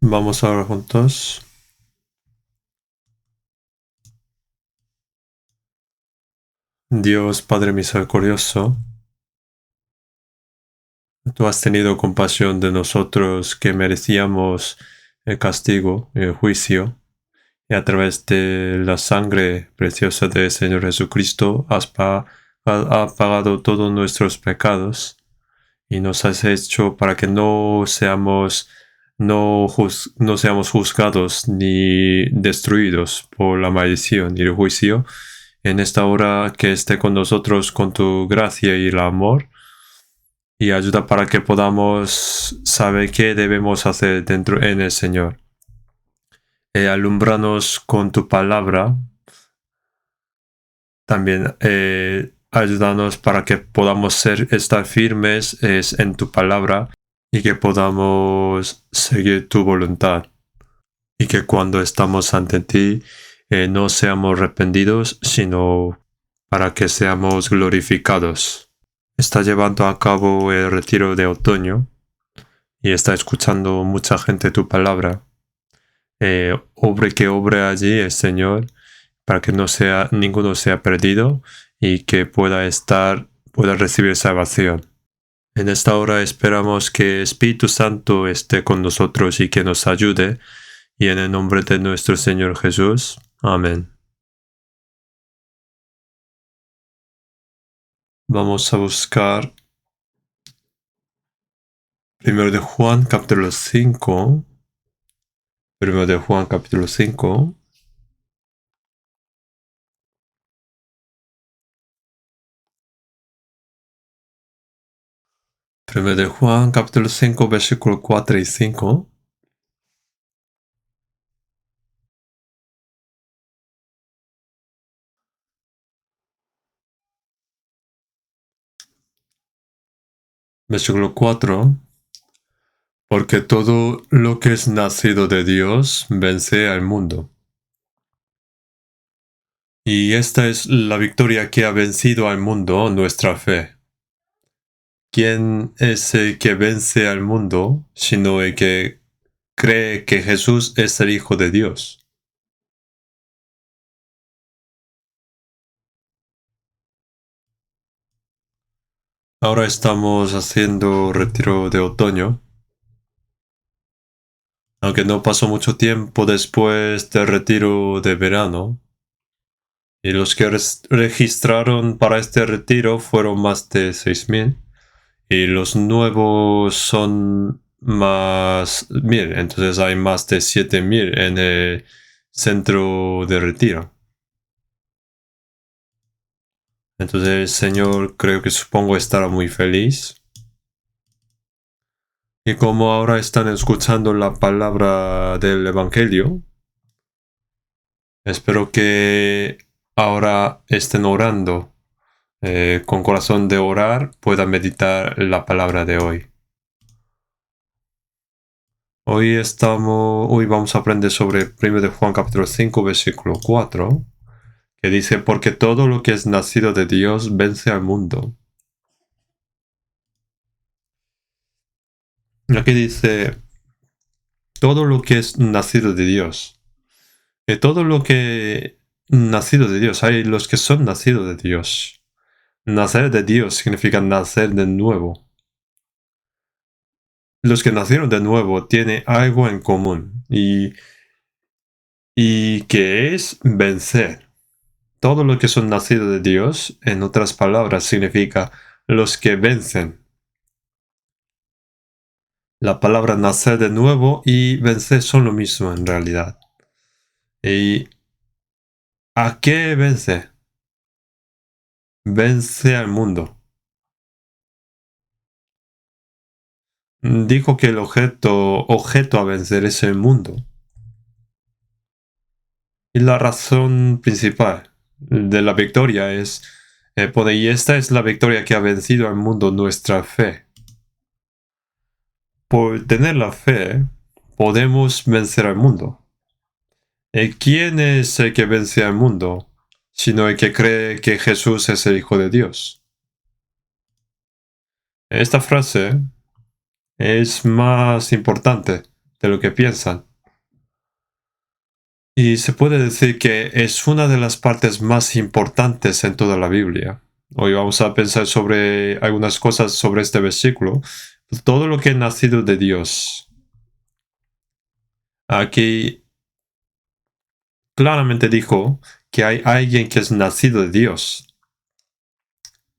Vamos ahora juntos. Dios Padre misericordioso, tú has tenido compasión de nosotros que merecíamos el castigo y el juicio, y a través de la sangre preciosa del Señor Jesucristo has pagado todos nuestros pecados y nos has hecho para que no seamos juzgados ni destruidos por la maldición y el juicio. En esta hora que esté con nosotros con tu gracia y el amor, y ayuda para que podamos saber qué debemos hacer dentro en el Señor. Alumbranos con tu palabra. También ayúdanos para que podamos estar firmes en tu palabra y que podamos seguir tu voluntad. Y que cuando estamos ante ti no seamos arrepentidos, sino para que seamos glorificados. Está llevando a cabo el retiro de otoño y está escuchando mucha gente tu palabra. Obre allí el Señor para que ninguno sea perdido y que pueda recibir salvación. En esta hora esperamos que Espíritu Santo esté con nosotros y que nos ayude, y en el nombre de nuestro Señor Jesús. Amén. Vamos a buscar 1 de Juan capítulo 5. 1 de Juan capítulo 5. Primero de Juan, capítulo 5, versículos 4 y 5. Versículo 4. Porque todo lo que es nacido de Dios vence al mundo. Y esta es la victoria que ha vencido al mundo, nuestra fe. ¿Quién es el que vence al mundo, sino el que cree que Jesús es el Hijo de Dios? Ahora estamos haciendo retiro de otoño. Aunque no pasó mucho tiempo después del retiro de verano. Y los que registraron para este retiro fueron más de 6,000. Y los nuevos son más 1,000. Entonces hay más de 7,000 en el centro de retiro. Entonces el Señor, creo que supongo, estará muy feliz. Y como ahora están escuchando la palabra del Evangelio, espero que ahora estén orando. Con corazón de orar, pueda meditar la palabra de hoy. Hoy vamos a aprender sobre 1 de Juan capítulo 5, versículo 4, que dice, porque todo lo que es nacido de Dios vence al mundo. Aquí dice, todo lo que es nacido de Dios. Todo lo que nacido de Dios, hay los que son nacidos de Dios. Nacer de Dios significa nacer de nuevo. Los que nacieron de nuevo tienen algo en común y que es vencer. Todo lo que son nacidos de Dios, en otras palabras, significa los que vencen. La palabra nacer de nuevo y vencer son lo mismo en realidad. ¿Y a qué vence? Vence al mundo. Dijo que el objeto a vencer es el mundo. Y la razón principal de la victoria es, y esta es la victoria que ha vencido al mundo, nuestra fe. Por tener la fe, podemos vencer al mundo. ¿Quién es el que vence al mundo? Sino el que cree que Jesús es el Hijo de Dios. Esta frase es más importante de lo que piensan. Y se puede decir que es una de las partes más importantes en toda la Biblia. Hoy vamos a pensar sobre algunas cosas sobre este versículo. Todo lo que ha nacido de Dios. Aquí claramente dijo que hay alguien que es nacido de Dios.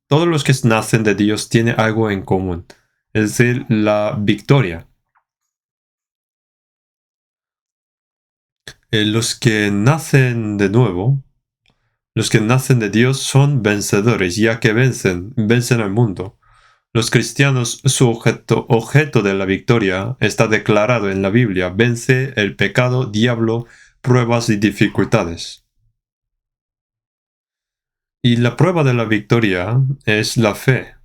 Todos los que nacen de Dios tienen algo en común, es decir, la victoria. Los que nacen de nuevo, los que nacen de Dios son vencedores, ya que vencen al mundo. Los cristianos, su objeto de la victoria está declarado en la Biblia: vence el pecado, diablo, pruebas y dificultades. Y la prueba de la victoria es la fe.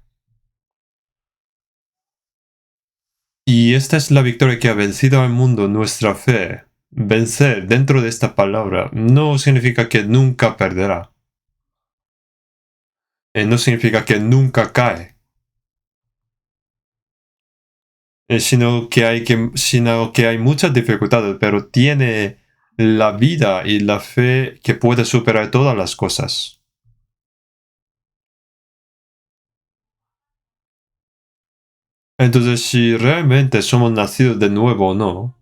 Y esta es la victoria que ha vencido al mundo, nuestra fe. Vencer dentro de esta palabra no significa que nunca perderá. No significa que nunca cae. Sino que hay muchas dificultades, pero tiene la vida y la fe que puede superar todas las cosas. Entonces, si realmente somos nacidos de nuevo o no,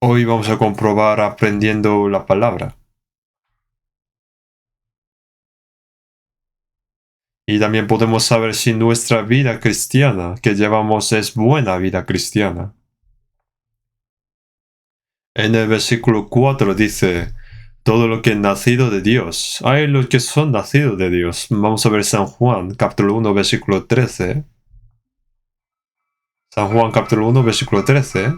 hoy vamos a comprobar aprendiendo la palabra. Y también podemos saber si nuestra vida cristiana que llevamos es buena vida cristiana. En el versículo 4 dice: todo lo que es nacido de Dios. Hay los que son nacidos de Dios. Vamos a ver San Juan, capítulo 1, versículo 13. San Juan, capítulo 1, versículo 13.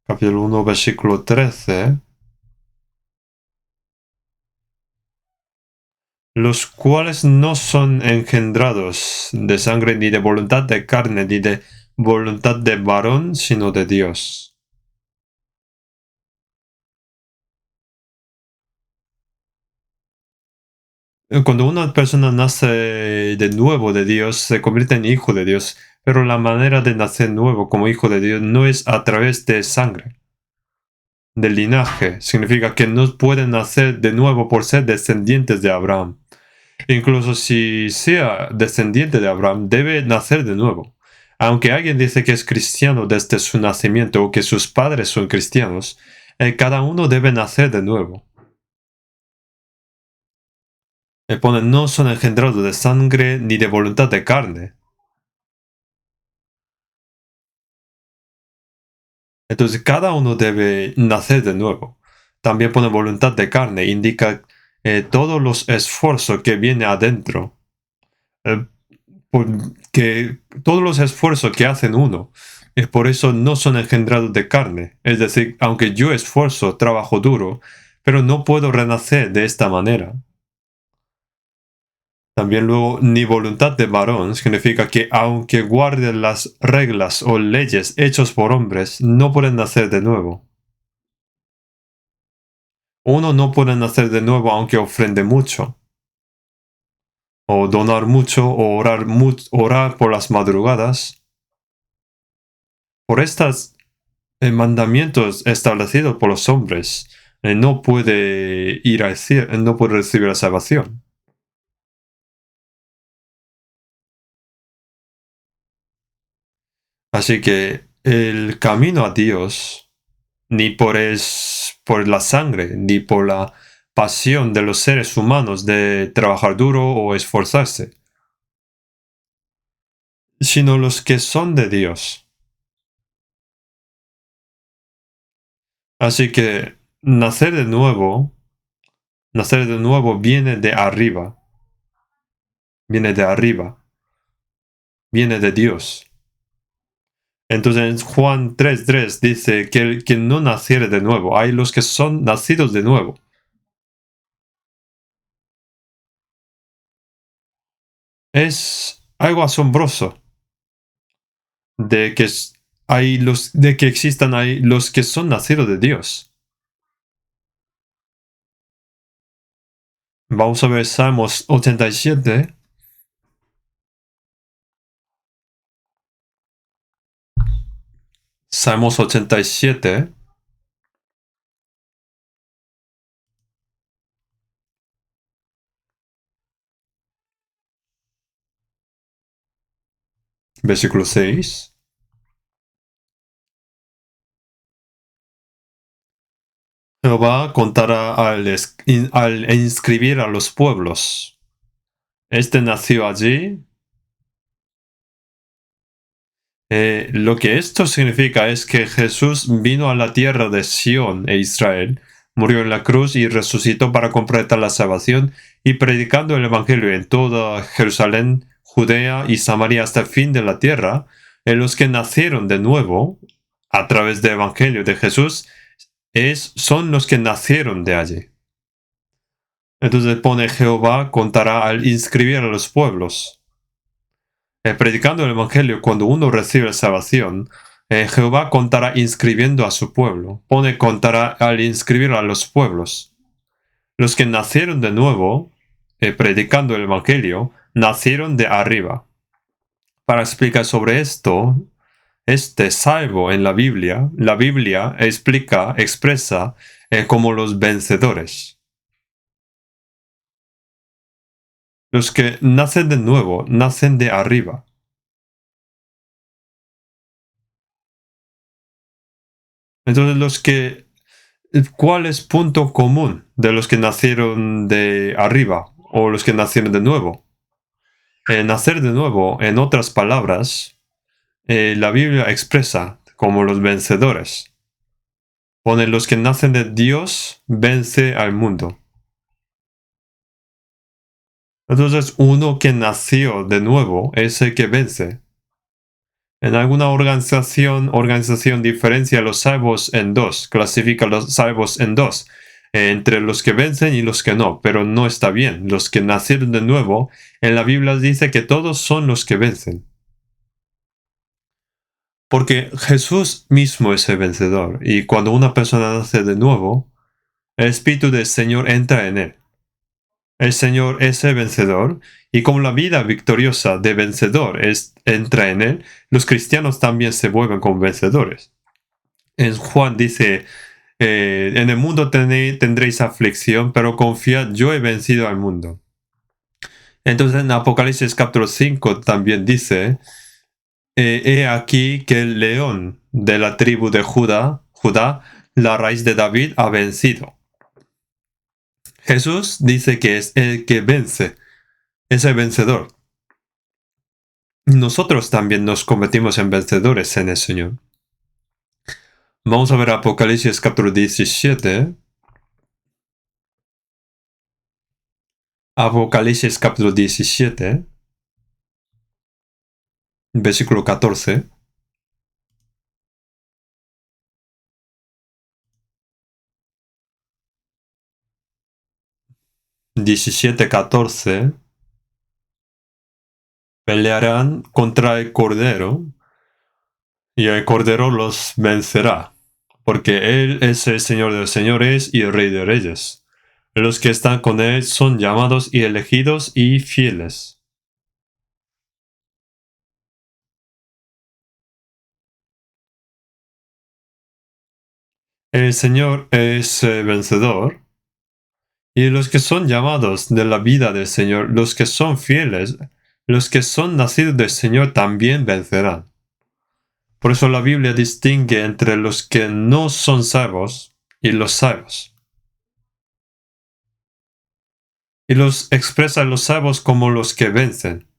Capítulo 1, versículo 13. Los cuales no son engendrados de sangre, ni de voluntad de carne, ni de voluntad de varón, sino de Dios. Cuando una persona nace de nuevo de Dios, se convierte en hijo de Dios, pero la manera de nacer nuevo como hijo de Dios no es a través de sangre, del linaje. Significa que no pueden nacer de nuevo por ser descendientes de Abraham. Incluso si sea descendiente de Abraham, debe nacer de nuevo. Aunque alguien dice que es cristiano desde su nacimiento o que sus padres son cristianos, cada uno debe nacer de nuevo. Pone: no son engendrados de sangre ni de voluntad de carne. Entonces cada uno debe nacer de nuevo. También pone voluntad de carne, indica todos los esfuerzos que viene adentro. Eh, que todos los esfuerzos que hacen uno. Por eso no son engendrados de carne. Es decir, aunque yo esfuerzo, trabajo duro, pero no puedo renacer de esta manera. También luego, ni voluntad de varón significa que aunque guarden las reglas o leyes hechas por hombres, no pueden nacer de nuevo. Uno no puede nacer de nuevo aunque ofrende mucho, o donar mucho, o orar por las madrugadas. Por estos mandamientos establecidos por los hombres, no puede ir al cielo, no puede recibir la salvación. Así que el camino a Dios, ni por la sangre, ni por la pasión de los seres humanos de trabajar duro o esforzarse, sino los que son de Dios. Así que nacer de nuevo viene de arriba, viene de Dios. Entonces en Juan 3:3 dice que el que no naciere de nuevo, hay los que son nacidos de nuevo. Es algo asombroso de que existan ahí los que son nacidos de Dios. Vamos a ver Salmos 87. Salmos 87. Versículo 6. Jehová contará al inscribir a los pueblos. Este nació allí. Lo que esto significa es que Jesús vino a la tierra de Sión e Israel, murió en la cruz y resucitó para completar la salvación, y predicando el Evangelio en toda Jerusalén, Judea y Samaria hasta el fin de la tierra, en los que nacieron de nuevo, a través del Evangelio de Jesús, son los que nacieron de allí. Entonces pone Jehová contará al inscribir a los pueblos. Predicando el Evangelio, cuando uno recibe salvación, Jehová contará inscribiendo a su pueblo. Pone contará al inscribir a los pueblos. Los que nacieron de nuevo, predicando el Evangelio, nacieron de arriba. Para explicar sobre esto, este salvo en la Biblia expresa como los vencedores. Los que nacen de nuevo, nacen de arriba. Entonces, ¿cuál es punto común de los que nacieron de arriba o los que nacieron de nuevo? Nacer de nuevo, en otras palabras, la Biblia expresa como los vencedores. Pone los que nacen de Dios, vence al mundo. Entonces, uno que nació de nuevo es el que vence. En alguna organización diferencia los salvos en dos, clasifica los salvos en dos, entre los que vencen y los que no, pero no está bien. Los que nacieron de nuevo, en la Biblia dice que todos son los que vencen. Porque Jesús mismo es el vencedor, y cuando una persona nace de nuevo, el Espíritu del Señor entra en él. El Señor es el vencedor, y como la vida victoriosa de vencedor entra en él, los cristianos también se vuelven como vencedores. En Juan dice, en el mundo tendréis aflicción, pero confiad, yo he vencido al mundo. Entonces en Apocalipsis capítulo 5 también dice, he aquí que el león de la tribu de Judá, la raíz de David, ha vencido. Jesús dice que es el que vence, es el vencedor. Nosotros también nos convertimos en vencedores en el Señor. Vamos a ver Apocalipsis capítulo 17. Apocalipsis capítulo 17, versículo 14. Pelearán contra el Cordero, y el Cordero los vencerá, porque Él es el Señor de los señores y el Rey de reyes. Los que están con Él son llamados y elegidos y fieles. El Señor es vencedor, y los que son llamados de la vida del Señor, los que son fieles, los que son nacidos del Señor también vencerán. Por eso la Biblia distingue entre los que no son salvos y los salvos. Y los expresa a los salvos como los que vencen.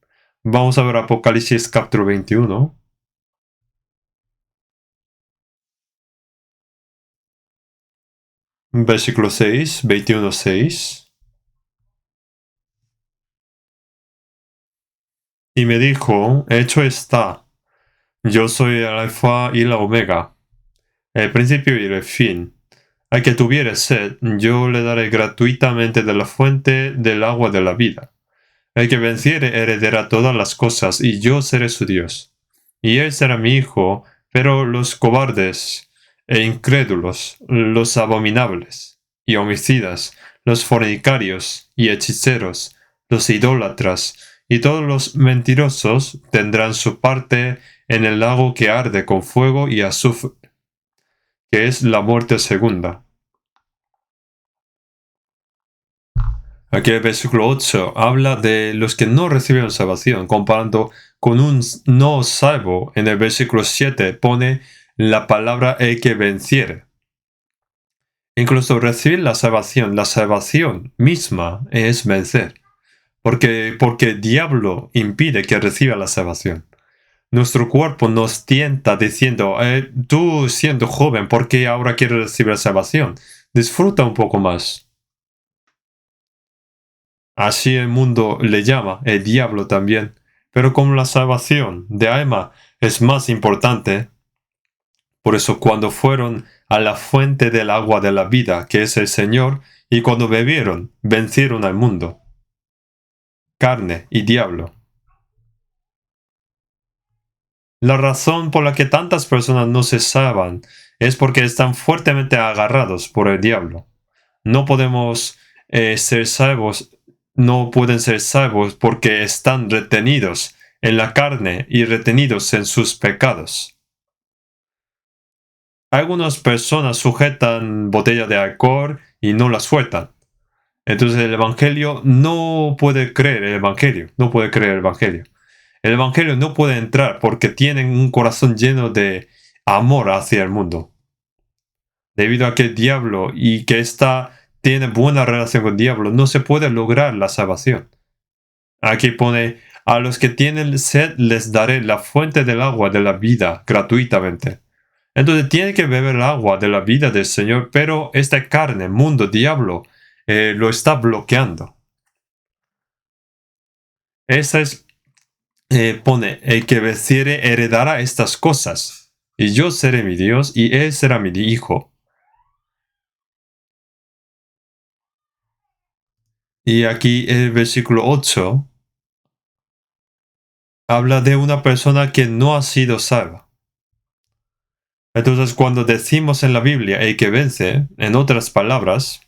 Vamos a ver Apocalipsis capítulo 21. Versículo 6, 21, 6. Y me dijo, hecho está, yo soy el alfa y la omega, el principio y el fin. Al que tuviere sed, yo le daré gratuitamente de la fuente del agua de la vida. El que venciere heredará todas las cosas, y yo seré su Dios. Y él será mi hijo, pero los cobardes e incrédulos, los abominables y homicidas, los fornicarios y hechiceros, los idólatras y todos los mentirosos tendrán su parte en el lago que arde con fuego y azufre, que es la muerte segunda. Aquí el versículo 8 habla de los que no recibieron salvación, comparando con un no salvo. En el versículo 7 pone la palabra el que venciere. Incluso recibir la salvación misma es vencer. Porque el diablo impide que reciba la salvación. Nuestro cuerpo nos tienta diciendo, tú siendo joven, ¿por qué ahora quieres recibir la salvación? Disfruta un poco más. Así el mundo le llama, el diablo también. Pero como la salvación de alma es más importante, por eso cuando fueron a la fuente del agua de la vida, que es el Señor, y cuando bebieron, vencieron al mundo, carne y diablo. La razón por la que tantas personas no se salvan es porque están fuertemente agarrados por el diablo. No podemos ser salvos, no pueden ser salvos porque están retenidos en la carne y retenidos en sus pecados. Algunas personas sujetan botella de alcohol y no la sueltan. Entonces el Evangelio no puede creer el Evangelio, no puede creer el Evangelio. El Evangelio no puede entrar porque tienen un corazón lleno de amor hacia el mundo. Debido a que el diablo y que tiene buena relación con el diablo, no se puede lograr la salvación. Aquí pone, a los que tienen sed les daré la fuente del agua de la vida gratuitamente. Entonces tiene que beber el agua de la vida del Señor, pero esta carne, mundo, diablo, lo está bloqueando. Esa es pone, el que venciere heredará estas cosas, y yo seré mi Dios, y él será mi hijo. Y aquí el versículo 8 habla de una persona que no ha sido salva. Entonces, cuando decimos en la Biblia el que vence, en otras palabras,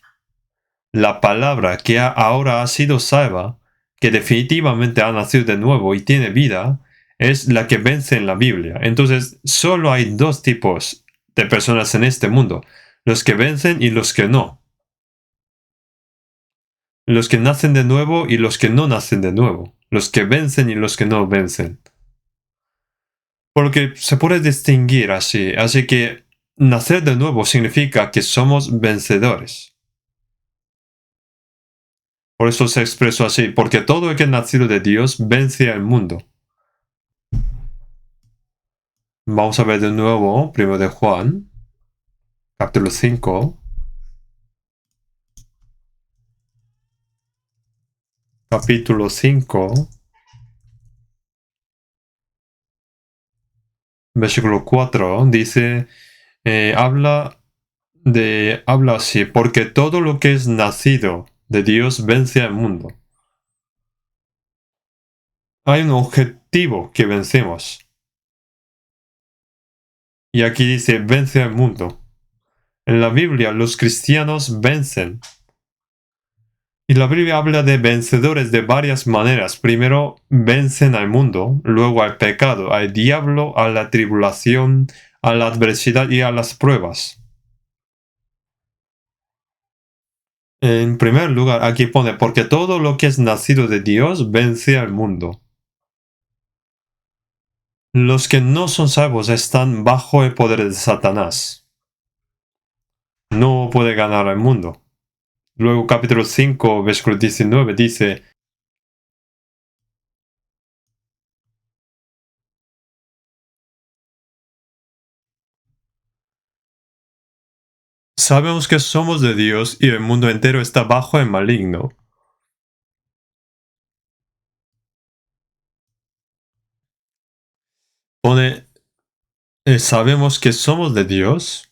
la palabra que ahora ha sido salva, que definitivamente ha nacido de nuevo y tiene vida, es la que vence en la Biblia. Entonces, solo hay dos tipos de personas en este mundo, los que vencen y los que no. Los que nacen de nuevo y los que no nacen de nuevo. Los que vencen y los que no vencen. Porque se puede distinguir así. Así que nacer de nuevo significa que somos vencedores. Por eso se expresó así. Porque todo el que es nacido de Dios vence al mundo. Vamos a ver de nuevo, 1 de Juan, capítulo 5. Capítulo 5. Versículo 4 dice, habla así, porque todo lo que es nacido de Dios vence al mundo. Hay un objetivo que vencemos. Y aquí dice, vence al mundo. En la Biblia los cristianos vencen. Y la Biblia habla de vencedores de varias maneras. Primero vencen al mundo, luego al pecado, al diablo, a la tribulación, a la adversidad y a las pruebas. En primer lugar, aquí pone, porque todo lo que es nacido de Dios vence al mundo. Los que no son salvos están bajo el poder de Satanás. No puede ganar al mundo. Luego capítulo 5, versículo 19 dice, sabemos que somos de Dios y el mundo entero está bajo el maligno. Pone, sabemos que somos de Dios,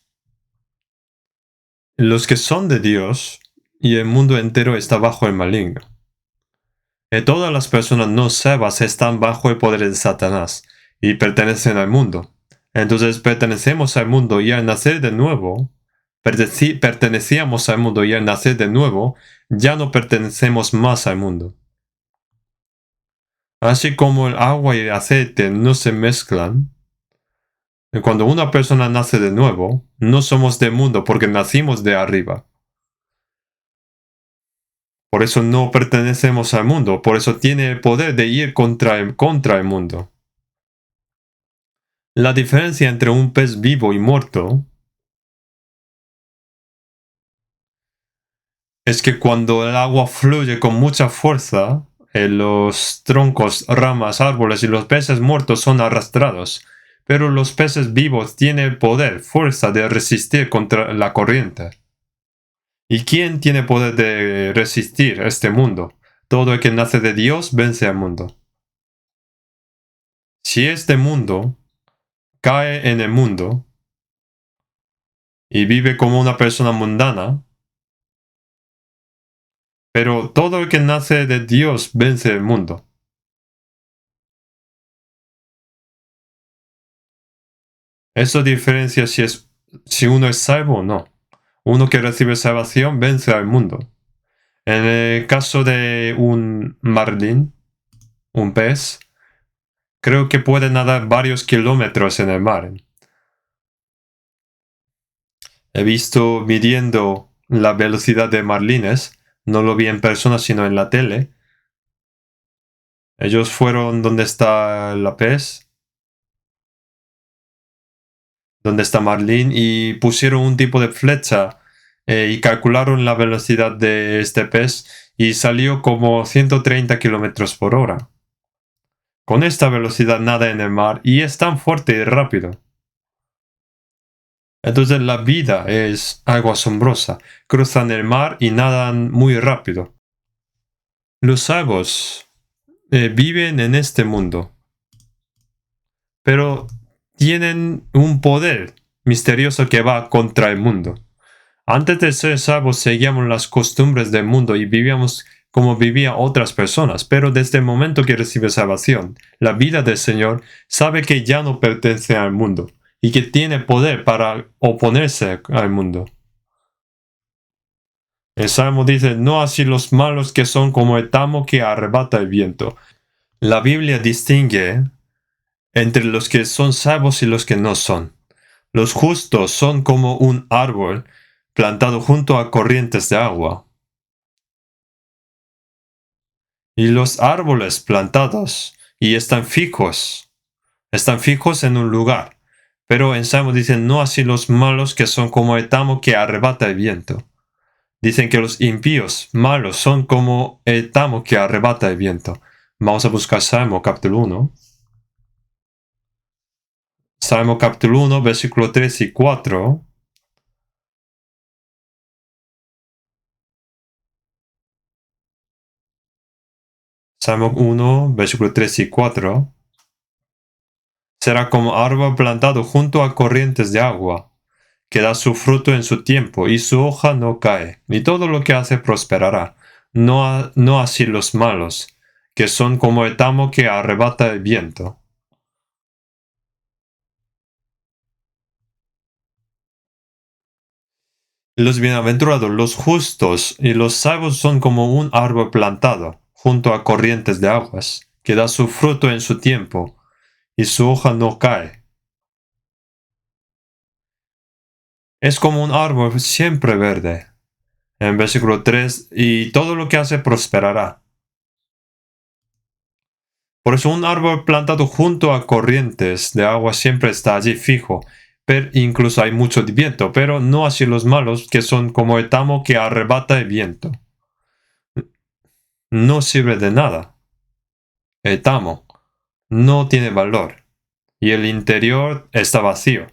los que son de Dios, y el mundo entero está bajo el maligno. Todas las personas no salvas están bajo el poder de Satanás y pertenecen al mundo. Entonces pertenecemos al mundo y al nacer de nuevo, Pertenecíamos al mundo y al nacer de nuevo, ya no pertenecemos más al mundo. Así como el agua y el aceite no se mezclan, cuando una persona nace de nuevo, no somos del mundo porque nacimos de arriba. Por eso no pertenecemos al mundo, por eso tiene el poder de ir contra el mundo. La diferencia entre un pez vivo y muerto es que cuando el agua fluye con mucha fuerza, los troncos, ramas, árboles y los peces muertos son arrastrados, pero los peces vivos tienen el poder, fuerza de resistir contra la corriente. ¿Y quién tiene poder de resistir este mundo? Todo el que nace de Dios vence al mundo. Si este mundo cae en el mundo y vive como una persona mundana, pero todo el que nace de Dios vence el mundo. Eso diferencia si uno es salvo o no. Uno que recibe salvación vence al mundo. En el caso de un marlín, un pez, creo que puede nadar varios kilómetros en el mar. He visto midiendo la velocidad de marlines, no lo vi en persona sino en la tele. Ellos fueron donde está la pez, donde está Marlín, y pusieron un tipo de flecha y calcularon la velocidad de este pez y salió como 130 kilómetros por hora. Con esta velocidad nada en el mar y es tan fuerte y rápido. Entonces la vida es algo asombrosa. Cruzan el mar y nadan muy rápido. Los salvos viven en este mundo, pero tienen un poder misterioso que va contra el mundo. Antes de ser salvos seguíamos las costumbres del mundo y vivíamos como vivían otras personas, pero desde el momento que recibe salvación, la vida del Señor sabe que ya no pertenece al mundo y que tiene poder para oponerse al mundo. El Salmo dice, no así los malos que son como el tamo que arrebata el viento. La Biblia distingue entre los que son salvos y los que no son. Los justos son como un árbol plantado junto a corrientes de agua. Y los árboles plantados y están fijos en un lugar. Pero en Salmo dicen, no así los malos que son como el tamo que arrebata el viento. Dicen que los impíos, malos, son como el tamo que arrebata el viento. Vamos a buscar Salmo capítulo 1. Salmo capítulo 1, versículo 3 y 4. Salmo 1, versículo 3 y 4. Será como árbol plantado junto a corrientes de agua, que da su fruto en su tiempo, y su hoja no cae, y todo lo que hace prosperará. No así los malos, que son como el tamo que arrebata el viento. Los bienaventurados, los justos y los salvos son como un árbol plantado junto a corrientes de aguas, que da su fruto en su tiempo, y su hoja no cae. Es como un árbol siempre verde. En versículo 3, y todo lo que hace prosperará. Por eso un árbol plantado junto a corrientes de agua siempre está allí fijo, pero incluso hay mucho viento, pero no así los malos, que son como el tamo que arrebata el viento. No sirve de nada. El tamo no tiene valor y el interior está vacío.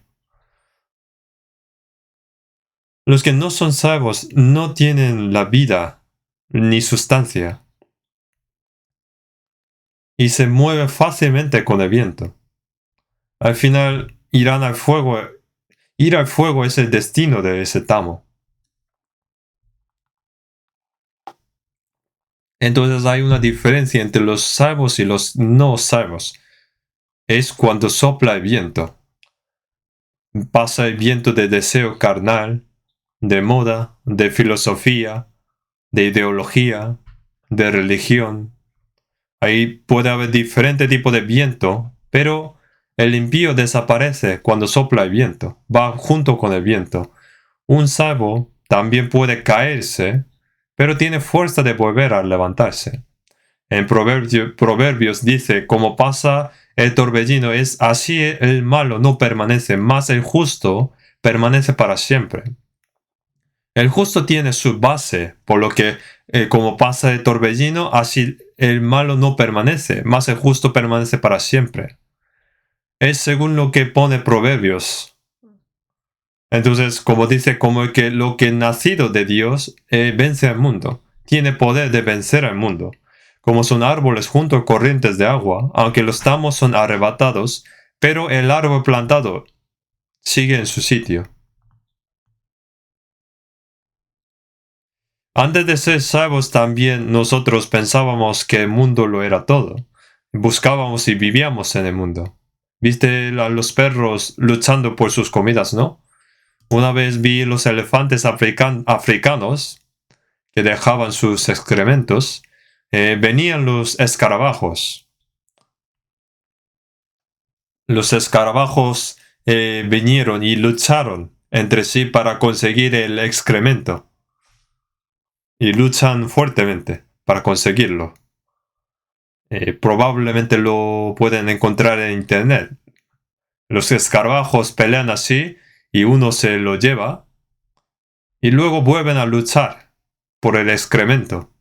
Los que no son salvos no tienen la vida ni sustancia y se mueven fácilmente con el viento. Al final irán al fuego. Ir al fuego es el destino de ese tamo. Entonces hay una diferencia entre los salvos y los no salvos. Es cuando sopla el viento. Pasa el viento de deseo carnal de moda, de filosofía, de ideología, de religión. Ahí puede haber diferente tipo de viento, pero el impío desaparece cuando sopla el viento, va junto con el viento. Un salvo también puede caerse, pero tiene fuerza de volver a levantarse. En Proverbios dice, como pasa el torbellino, es así el malo no permanece, mas el justo permanece para siempre. El justo tiene su base, por lo que como pasa el torbellino, así el malo no permanece, mas el justo permanece para siempre. Es según lo que pone Proverbios. Entonces, como dice, como que lo que nacido de Dios vence al mundo, tiene poder de vencer al mundo. Como son árboles junto a corrientes de agua, aunque los tamos son arrebatados, pero el árbol plantado sigue en su sitio. Antes de ser salvos también nosotros pensábamos que el mundo lo era todo. Buscábamos y vivíamos en el mundo. ¿Viste a los perros luchando por sus comidas, no? Una vez vi los elefantes africanos que dejaban sus excrementos. Venían los escarabajos. Los escarabajos vinieron y lucharon entre sí para conseguir el excremento. Y luchan fuertemente para conseguirlo. Probablemente lo pueden encontrar en internet. Los escarabajos pelean así y uno se lo lleva y luego vuelven a luchar por el excremento.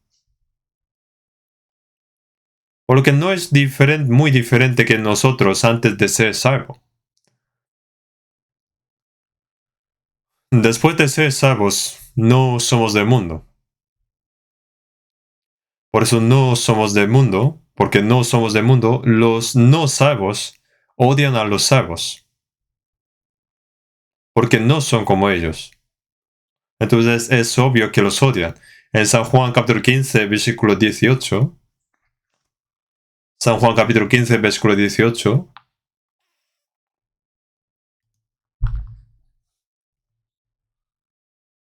Por lo que no es muy diferente que nosotros antes de ser salvos. Después de ser salvos, no somos del mundo. Por eso no somos del mundo, porque no somos del mundo, los no salvos odian a los salvos, porque no son como ellos. Entonces es obvio que los odian. En San Juan capítulo 15, versículo 18, San Juan capítulo 15, versículo 18,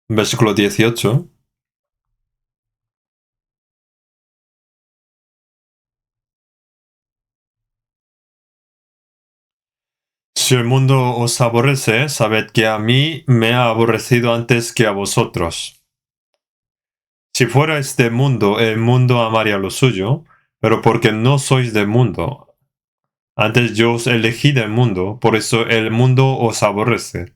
versículo 18. Si el mundo os aborrece, sabed que a mí me ha aborrecido antes que a vosotros. Si fuerais del mundo, el mundo amaría lo suyo, pero porque no sois del mundo, antes yo os elegí del mundo, por eso el mundo os aborrece.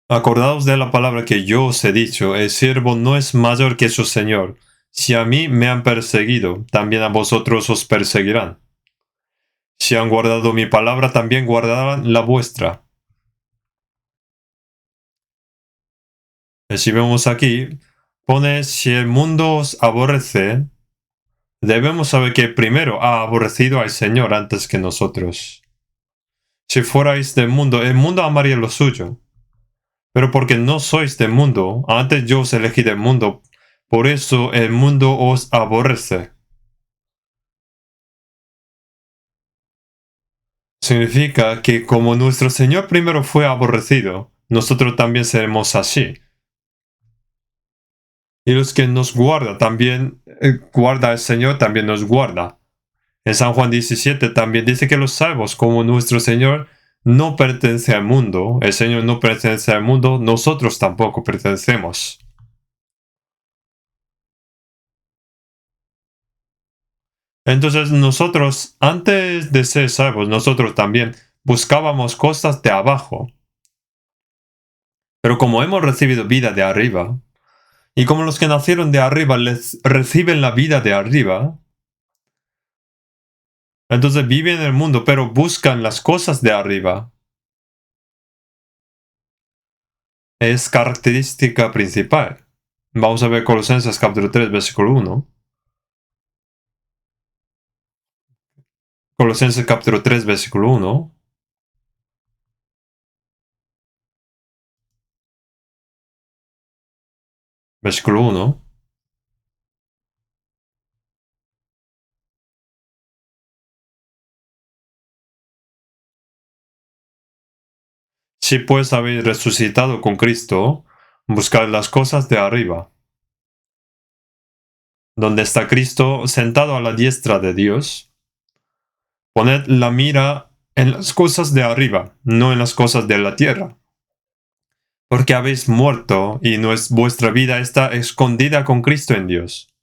Acordaos de la palabra que yo os he dicho, el siervo no es mayor que su señor. Si a mí me han perseguido, también a vosotros os perseguirán. Si han guardado mi palabra, también guardarán la vuestra. Si vemos aquí, pone, si el mundo os aborrece, debemos saber que primero ha aborrecido al Señor antes que nosotros. Si fuerais del mundo, el mundo amaría lo suyo. Pero porque no sois del mundo, antes yo os elegí del mundo, por eso el mundo os aborrece. Significa que como nuestro Señor primero fue aborrecido, nosotros también seremos así. Y los que nos guarda también, guarda el Señor, también nos guarda. En San Juan 17 también dice que los salvos, como nuestro Señor no pertenece al mundo, el Señor no pertenece al mundo, nosotros tampoco pertenecemos. Entonces nosotros, antes de ser salvos, nosotros también buscábamos cosas de abajo. Pero como hemos recibido vida de arriba, y como los que nacieron de arriba les reciben la vida de arriba, entonces viven en el mundo, pero buscan las cosas de arriba. Es característica principal. Vamos a ver Colosenses capítulo 3, versículo 1. Colosenses capítulo 3, versículo 1. Versículo 1. Si pues habéis resucitado con Cristo, buscad las cosas de arriba, donde está Cristo sentado a la diestra de Dios. Poned la mira en las cosas de arriba, no en las cosas de la tierra. Porque habéis muerto y vuestra vida está escondida con Cristo en Dios.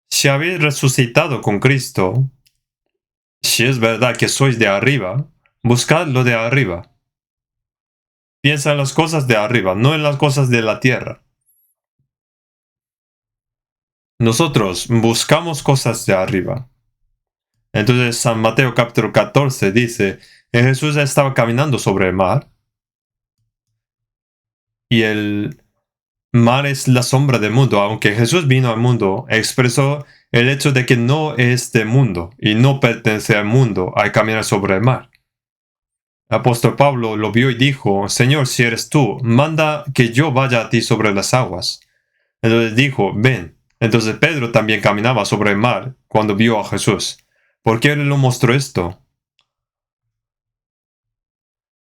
Si habéis resucitado con Cristo, si es verdad que sois de arriba, buscad lo de arriba. Piensa en las cosas de arriba, no en las cosas de la tierra. Nosotros buscamos cosas de arriba. Entonces San Mateo capítulo 14 dice que Jesús estaba caminando sobre el mar y el mar es la sombra del mundo. Aunque Jesús vino al mundo, expresó el hecho de que no es de mundo y no pertenece al mundo al caminar sobre el mar. El apóstol Pablo lo vio y dijo: Señor, si eres tú, manda que yo vaya a ti sobre las aguas. Entonces dijo: ven. Entonces Pedro también caminaba sobre el mar cuando vio a Jesús. ¿Por qué él lo mostró esto?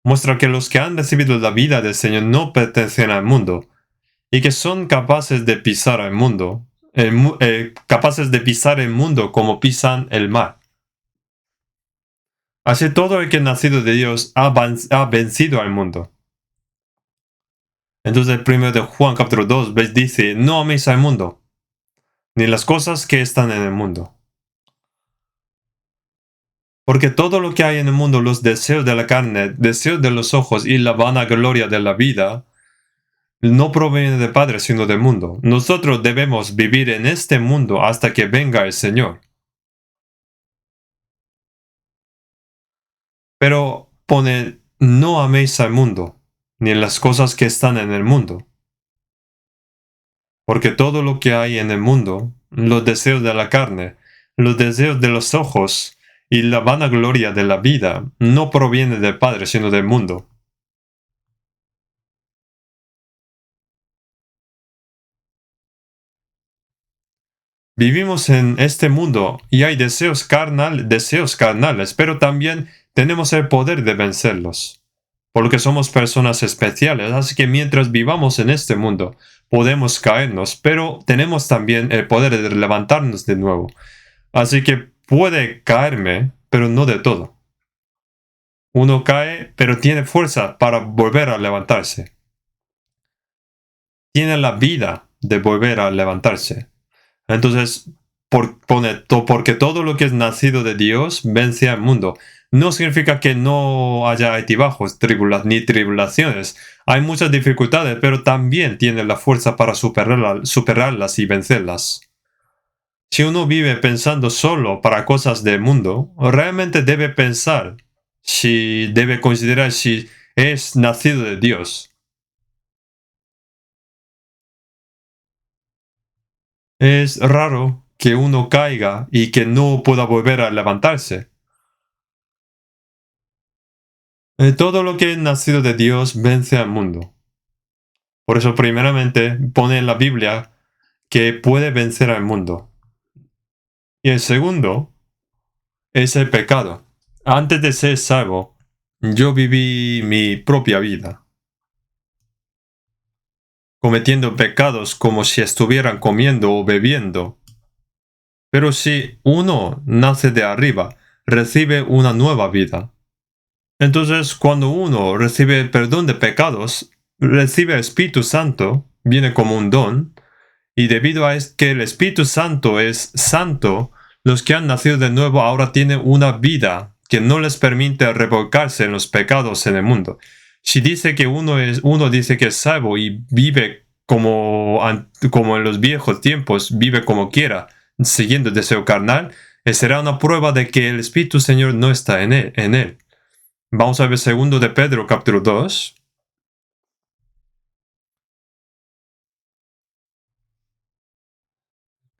Muestra que los que han recibido la vida del Señor no pertenecen al mundo y que son capaces de pisar el mundo, capaces de pisar el mundo como pisan el mar. Así todo el que es nacido de Dios ha vencido al mundo. Entonces el 1 de Juan capítulo 2 dice: no améis al mundo, ni las cosas que están en el mundo. Porque todo lo que hay en el mundo, los deseos de la carne, deseos de los ojos y la vanagloria de la vida, no proviene del Padre, sino del mundo. Nosotros debemos vivir en este mundo hasta que venga el Señor. Pero pone: no améis al mundo, ni las cosas que están en el mundo. Porque todo lo que hay en el mundo, los deseos de la carne, los deseos de los ojos y la vanagloria de la vida, no proviene del Padre, sino del mundo. Vivimos en este mundo y hay deseos carnales, pero también tenemos el poder de vencerlos. Porque somos personas especiales, así que mientras vivamos en este mundo, podemos caernos, pero tenemos también el poder de levantarnos de nuevo. Así que puede caerme, pero no de todo. Uno cae, pero tiene fuerza para volver a levantarse. Tiene la vida de volver a levantarse. Entonces, porque todo lo que es nacido de Dios vence al mundo. No significa que no haya altibajos, ni tribulaciones. Hay muchas dificultades, pero también tiene la fuerza para superarlas y vencerlas. Si uno vive pensando solo para cosas del mundo, realmente debe pensar si debe considerar si es nacido de Dios. Es raro que uno caiga y que no pueda volver a levantarse. Todo lo que es nacido de Dios vence al mundo. Por eso primeramente pone en la Biblia que puede vencer al mundo. Y el segundo es el pecado. Antes de ser salvo, yo viví mi propia vida, cometiendo pecados como si estuvieran comiendo o bebiendo. Pero si uno nace de arriba, recibe una nueva vida. Entonces, cuando uno recibe el perdón de pecados, recibe el Espíritu Santo, viene como un don, y debido a que el Espíritu Santo es santo, los que han nacido de nuevo ahora tienen una vida que no les permite revolcarse en los pecados en el mundo. Si dice que uno dice que es salvo y vive como en los viejos tiempos, vive como quiera, siguiendo el deseo carnal, será una prueba de que el Espíritu Señor no está en él. Vamos a ver segundo de Pedro, capítulo 2.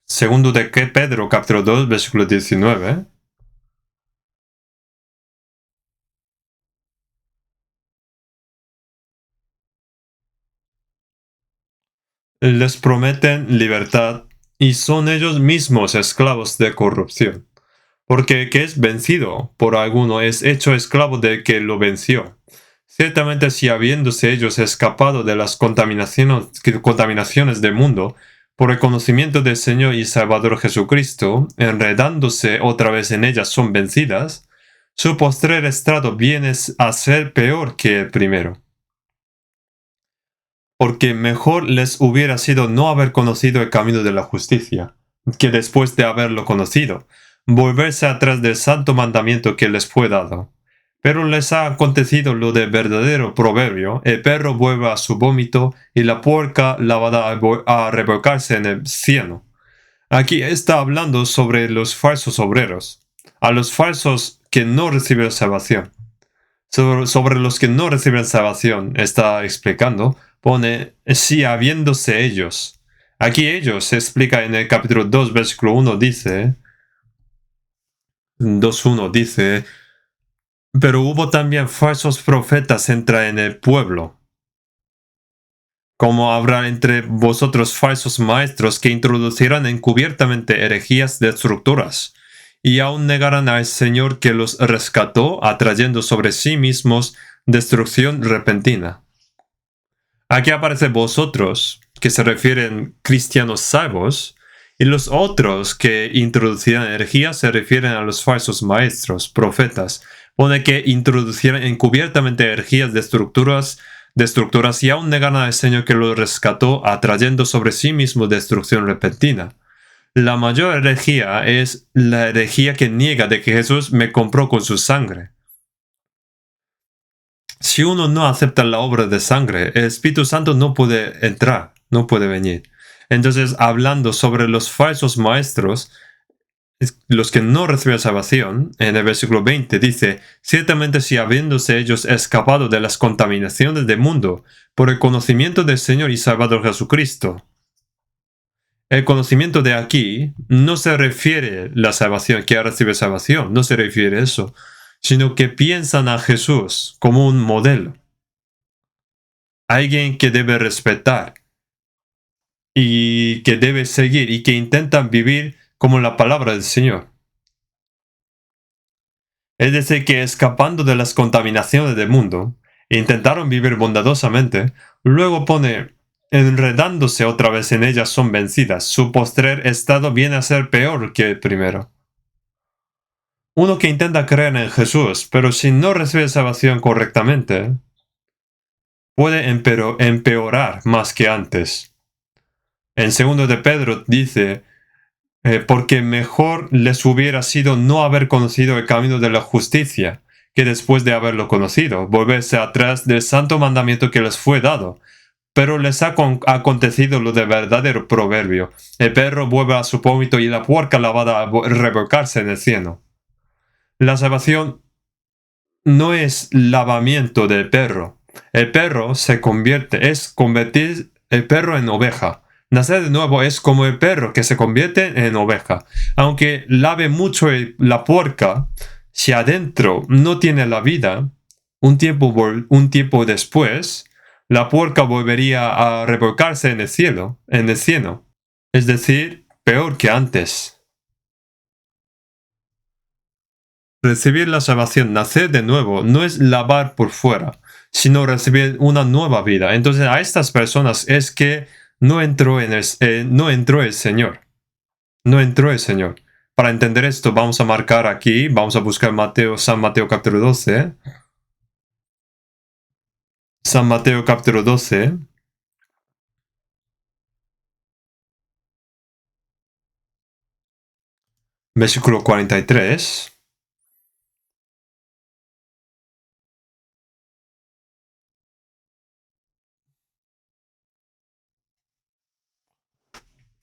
Segundo de Pedro, capítulo 2, versículo 19. Les prometen libertad y son ellos mismos esclavos de corrupción. Porque el que es vencido por alguno es hecho esclavo del que lo venció. Ciertamente si habiéndose ellos escapado de las contaminaciones del mundo, por el conocimiento del Señor y Salvador Jesucristo, enredándose otra vez en ellas son vencidas, su postrer estrado viene a ser peor que el primero. Porque mejor les hubiera sido no haber conocido el camino de la justicia, que después de haberlo conocido, volverse atrás del santo mandamiento que les fue dado. Pero les ha acontecido lo del verdadero proverbio: el perro vuelve a su vómito y la puerca lavada a revolcarse en el cieno. Aquí está hablando sobre los falsos obreros, a los falsos que no reciben salvación. Sobre los que no reciben salvación, está explicando, pone, si habiéndose ellos. Aquí ellos se explica en el capítulo 2, versículo 1, dice, 2.1 dice, pero hubo también falsos profetas entre en el pueblo. Como habrá entre vosotros falsos maestros que introducirán encubiertamente herejías destructoras, y aún negarán al Señor que los rescató, atrayendo sobre sí mismos destrucción repentina. Aquí aparece vosotros, que se refieren cristianos salvos, y los otros que introducirán herejías se refieren a los falsos maestros, profetas. Pone que introducirán encubiertamente herejías destructoras y aún negarán al Señor que los rescató, atrayendo sobre sí mismo destrucción repentina. La mayor herejía es la herejía que niega de que Jesús me compró con su sangre. Si uno no acepta la obra de sangre, el Espíritu Santo no puede entrar, no puede venir. Entonces, hablando sobre los falsos maestros, los que no reciben salvación, en el versículo 20 dice, ciertamente si habiéndose ellos escapado de las contaminaciones del mundo por el conocimiento del Señor y Salvador Jesucristo. El conocimiento de aquí no se refiere a la salvación, que recibe salvación, no se refiere a eso, sino que piensan a Jesús como un modelo, alguien que debe respetar y que debe seguir y que intentan vivir como la palabra del Señor. Es decir, que escapando de las contaminaciones del mundo, intentaron vivir bondadosamente, luego pone, enredándose otra vez en ellas son vencidas, su postrer estado viene a ser peor que el primero. Uno que intenta creer en Jesús, pero si no recibe salvación correctamente, puede empeorar más que antes. En 2 de Pedro dice, porque mejor les hubiera sido no haber conocido el camino de la justicia, que después de haberlo conocido, volverse atrás del santo mandamiento que les fue dado. Pero les ha acontecido lo de verdadero proverbio: el perro vuelve a su vómito y la puerca lavada a revolcarse en el cieno. La salvación no es lavamiento del perro. El perro es convertir el perro en oveja. Nacer de nuevo es como el perro que se convierte en oveja. Aunque lave mucho la puerca, si adentro no tiene la vida, un tiempo después, la puerca volvería a revolcarse en el cielo, es decir, peor que antes. Recibir la salvación, nacer de nuevo, no es lavar por fuera, sino recibir una nueva vida. Entonces a estas personas es que no entró el Señor. No entró el Señor. Para entender esto vamos a marcar aquí, vamos a buscar San Mateo capítulo 12. San Mateo capítulo 12. Versículo 43.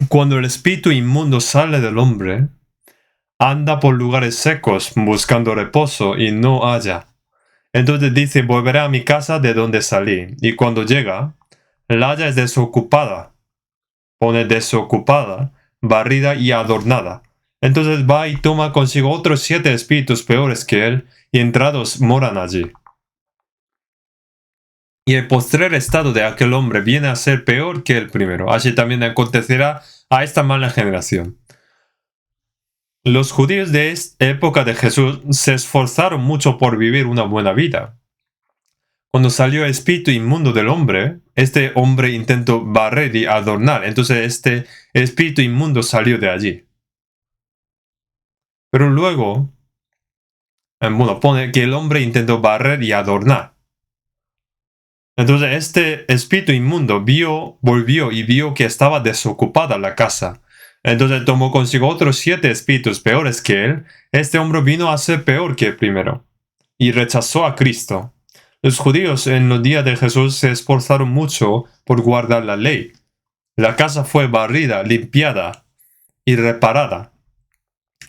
Cuando el espíritu inmundo sale del hombre, anda por lugares secos buscando reposo y no halla. Entonces dice, volveré a mi casa de donde salí. Y cuando llega, la halla es desocupada. Pone desocupada, barrida y adornada. Entonces va y toma consigo otros 7 espíritus peores que él, y entrados moran allí. Y el postrer estado de aquel hombre viene a ser peor que el primero. Así también acontecerá a esta mala generación. Los judíos de esta época de Jesús se esforzaron mucho por vivir una buena vida. Cuando salió el espíritu inmundo del hombre, este hombre intentó barrer y adornar, entonces este espíritu inmundo salió de allí. Pero luego, pone que el hombre intentó barrer y adornar. Entonces este espíritu inmundo volvió y vio que estaba desocupada la casa. Entonces tomó consigo otros 7 espíritus peores que él. Este hombre vino a ser peor que el primero y rechazó a Cristo. Los judíos en los días de Jesús se esforzaron mucho por guardar la ley. La casa fue barrida, limpiada y reparada.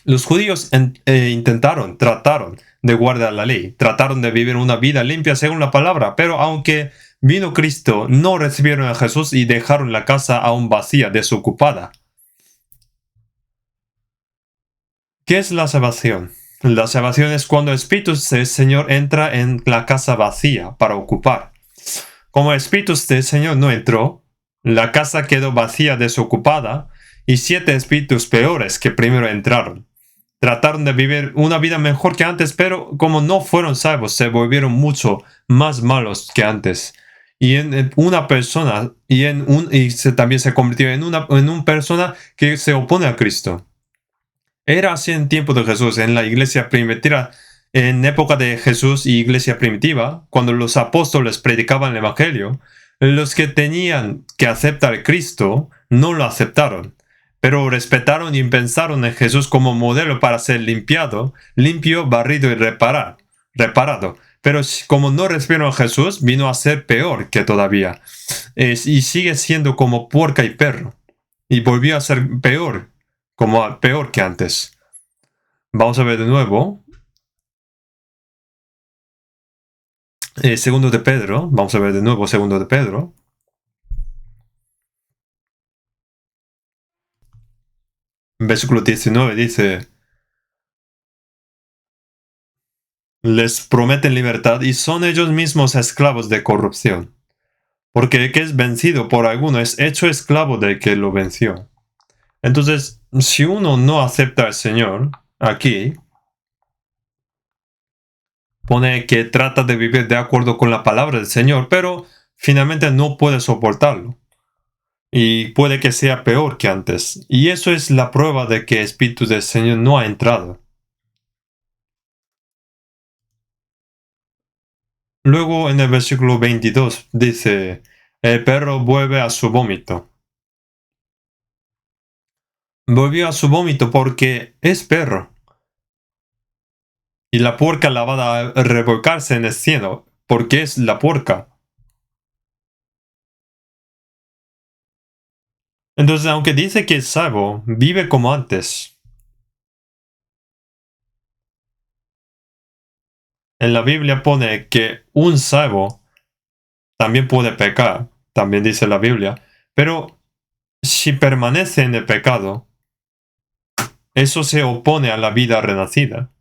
Los judíos trataron de guardar la ley, trataron de vivir una vida limpia según la palabra, pero aunque vino Cristo, no recibieron a Jesús y dejaron la casa aún vacía, desocupada. ¿Qué es la salvación? La salvación es cuando el Espíritu del Señor entra en la casa vacía para ocupar. Como el Espíritu del Señor no entró, la casa quedó vacía, desocupada, y 7 espíritus peores que primero entraron. Trataron de vivir una vida mejor que antes, pero como no fueron salvos, se volvieron mucho más malos que antes. Y en una persona, también se convirtió en una persona que se opone a Cristo. Era así en tiempo de Jesús, en la iglesia primitiva, en época de Jesús y iglesia primitiva, cuando los apóstoles predicaban el Evangelio, los que tenían que aceptar a Cristo no lo aceptaron, pero respetaron y pensaron en Jesús como modelo para ser limpio, barrido y reparado. Pero como no recibieron a Jesús, vino a ser peor que todavía. Y sigue siendo como puerca y perro. Y volvió a ser peor que antes. Vamos a ver de nuevo. Segundo de Pedro. Vamos a ver de nuevo segundo de Pedro. Versículo 19 dice: les prometen libertad y son ellos mismos esclavos de corrupción. Porque el que es vencido por alguno es hecho esclavo del que lo venció. Entonces, si uno no acepta al Señor, aquí pone que trata de vivir de acuerdo con la palabra del Señor, pero finalmente no puede soportarlo. Y puede que sea peor que antes. Y eso es la prueba de que el Espíritu del Señor no ha entrado. Luego en el versículo 22 dice: el perro vuelve a su vómito. Volvió a su vómito porque es perro. Y la puerca la va a revolcarse en el cielo porque es la puerca. Entonces, aunque dice que es salvo, vive como antes. En la Biblia pone que un salvo también puede pecar, también dice la Biblia, pero si permanece en el pecado, eso se opone a la vida renacida.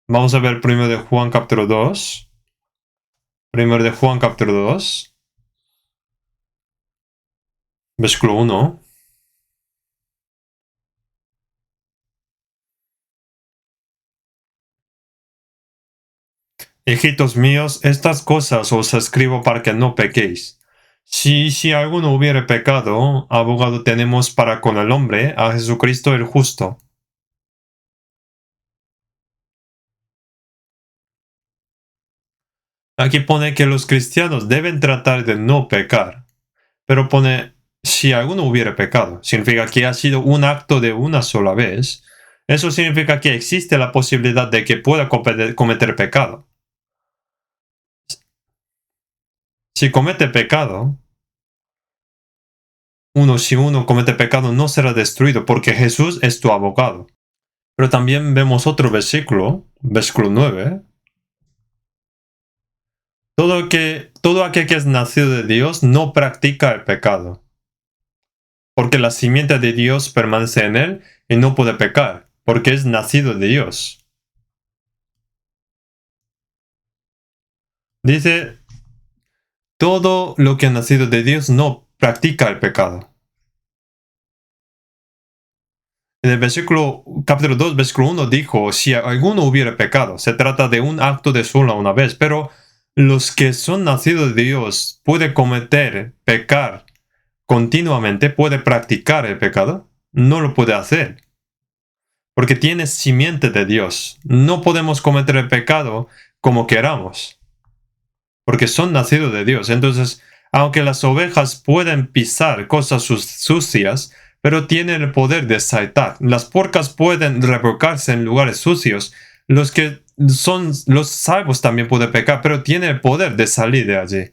Vamos a ver primero de Juan capítulo 2. Primero de Juan capítulo 2. Versículo 1. Hijitos míos, estas cosas os escribo para que no pequéis. Si alguno hubiere pecado, abogado tenemos para con el hombre, a Jesucristo el justo. Aquí pone que los cristianos deben tratar de no pecar, pero pone si alguno hubiere pecado. Significa que ha sido un acto de una sola vez. Eso significa que existe la posibilidad de que pueda cometer pecado. Si comete pecado, si uno comete pecado no será destruido porque Jesús es tu abogado. Pero también vemos otro versículo, versículo 9. Todo aquel que es nacido de Dios no practica el pecado, porque la simiente de Dios permanece en él y no puede pecar, porque es nacido de Dios. Dice, todo lo que ha nacido de Dios no practica el pecado. En el capítulo 2, versículo 1 dijo, si alguno hubiera pecado, se trata de un acto de sola una vez, pero los que son nacidos de Dios pueden pecar continuamente, puede practicar el pecado, no lo puede hacer, porque tiene simiente de Dios. No podemos cometer el pecado como queramos, porque son nacidos de Dios. Entonces, aunque las ovejas pueden pisar cosas sucias, pero tienen el poder de saltar. Las puercas pueden revolcarse en lugares sucios. Los que son los salvos también pueden pecar, pero tienen el poder de salir de allí.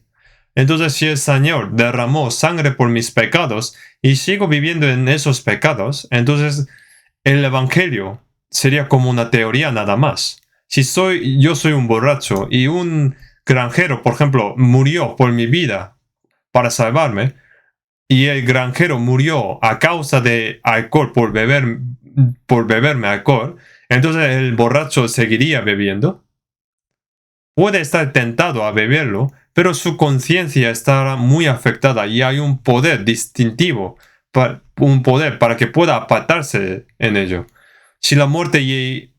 Entonces, si el Señor derramó sangre por mis pecados y sigo viviendo en esos pecados, entonces el Evangelio sería como una teoría nada más. Si yo soy un borracho y un granjero, por ejemplo, murió por mi vida para salvarme, y el granjero murió a causa de alcohol por beberme alcohol, entonces el borracho seguiría bebiendo. Puede estar tentado a beberlo, pero su conciencia estará muy afectada y hay un poder distintivo, un poder para que pueda apartarse en ello. Si la muerte y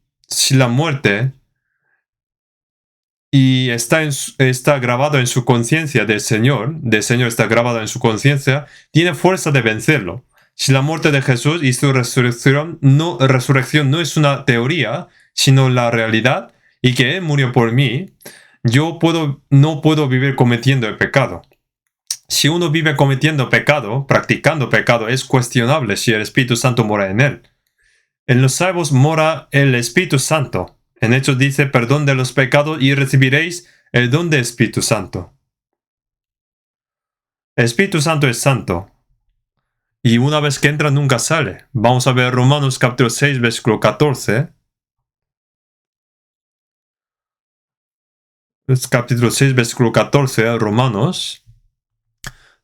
está grabado en su conciencia del Señor está grabado en su conciencia, tiene fuerza de vencerlo. Si la muerte de Jesús y su resurrección no es una teoría, sino la realidad, y que Él murió por mí, no puedo vivir cometiendo el pecado. Si uno vive cometiendo pecado, practicando pecado, es cuestionable si el Espíritu Santo mora en él. En los salvos mora el Espíritu Santo. En Hechos dice, perdón de los pecados y recibiréis el don del Espíritu Santo. El Espíritu Santo es santo. Y una vez que entra, nunca sale. Vamos a ver Romanos capítulo 6, versículo 14. Es capítulo 6, versículo 14, Romanos.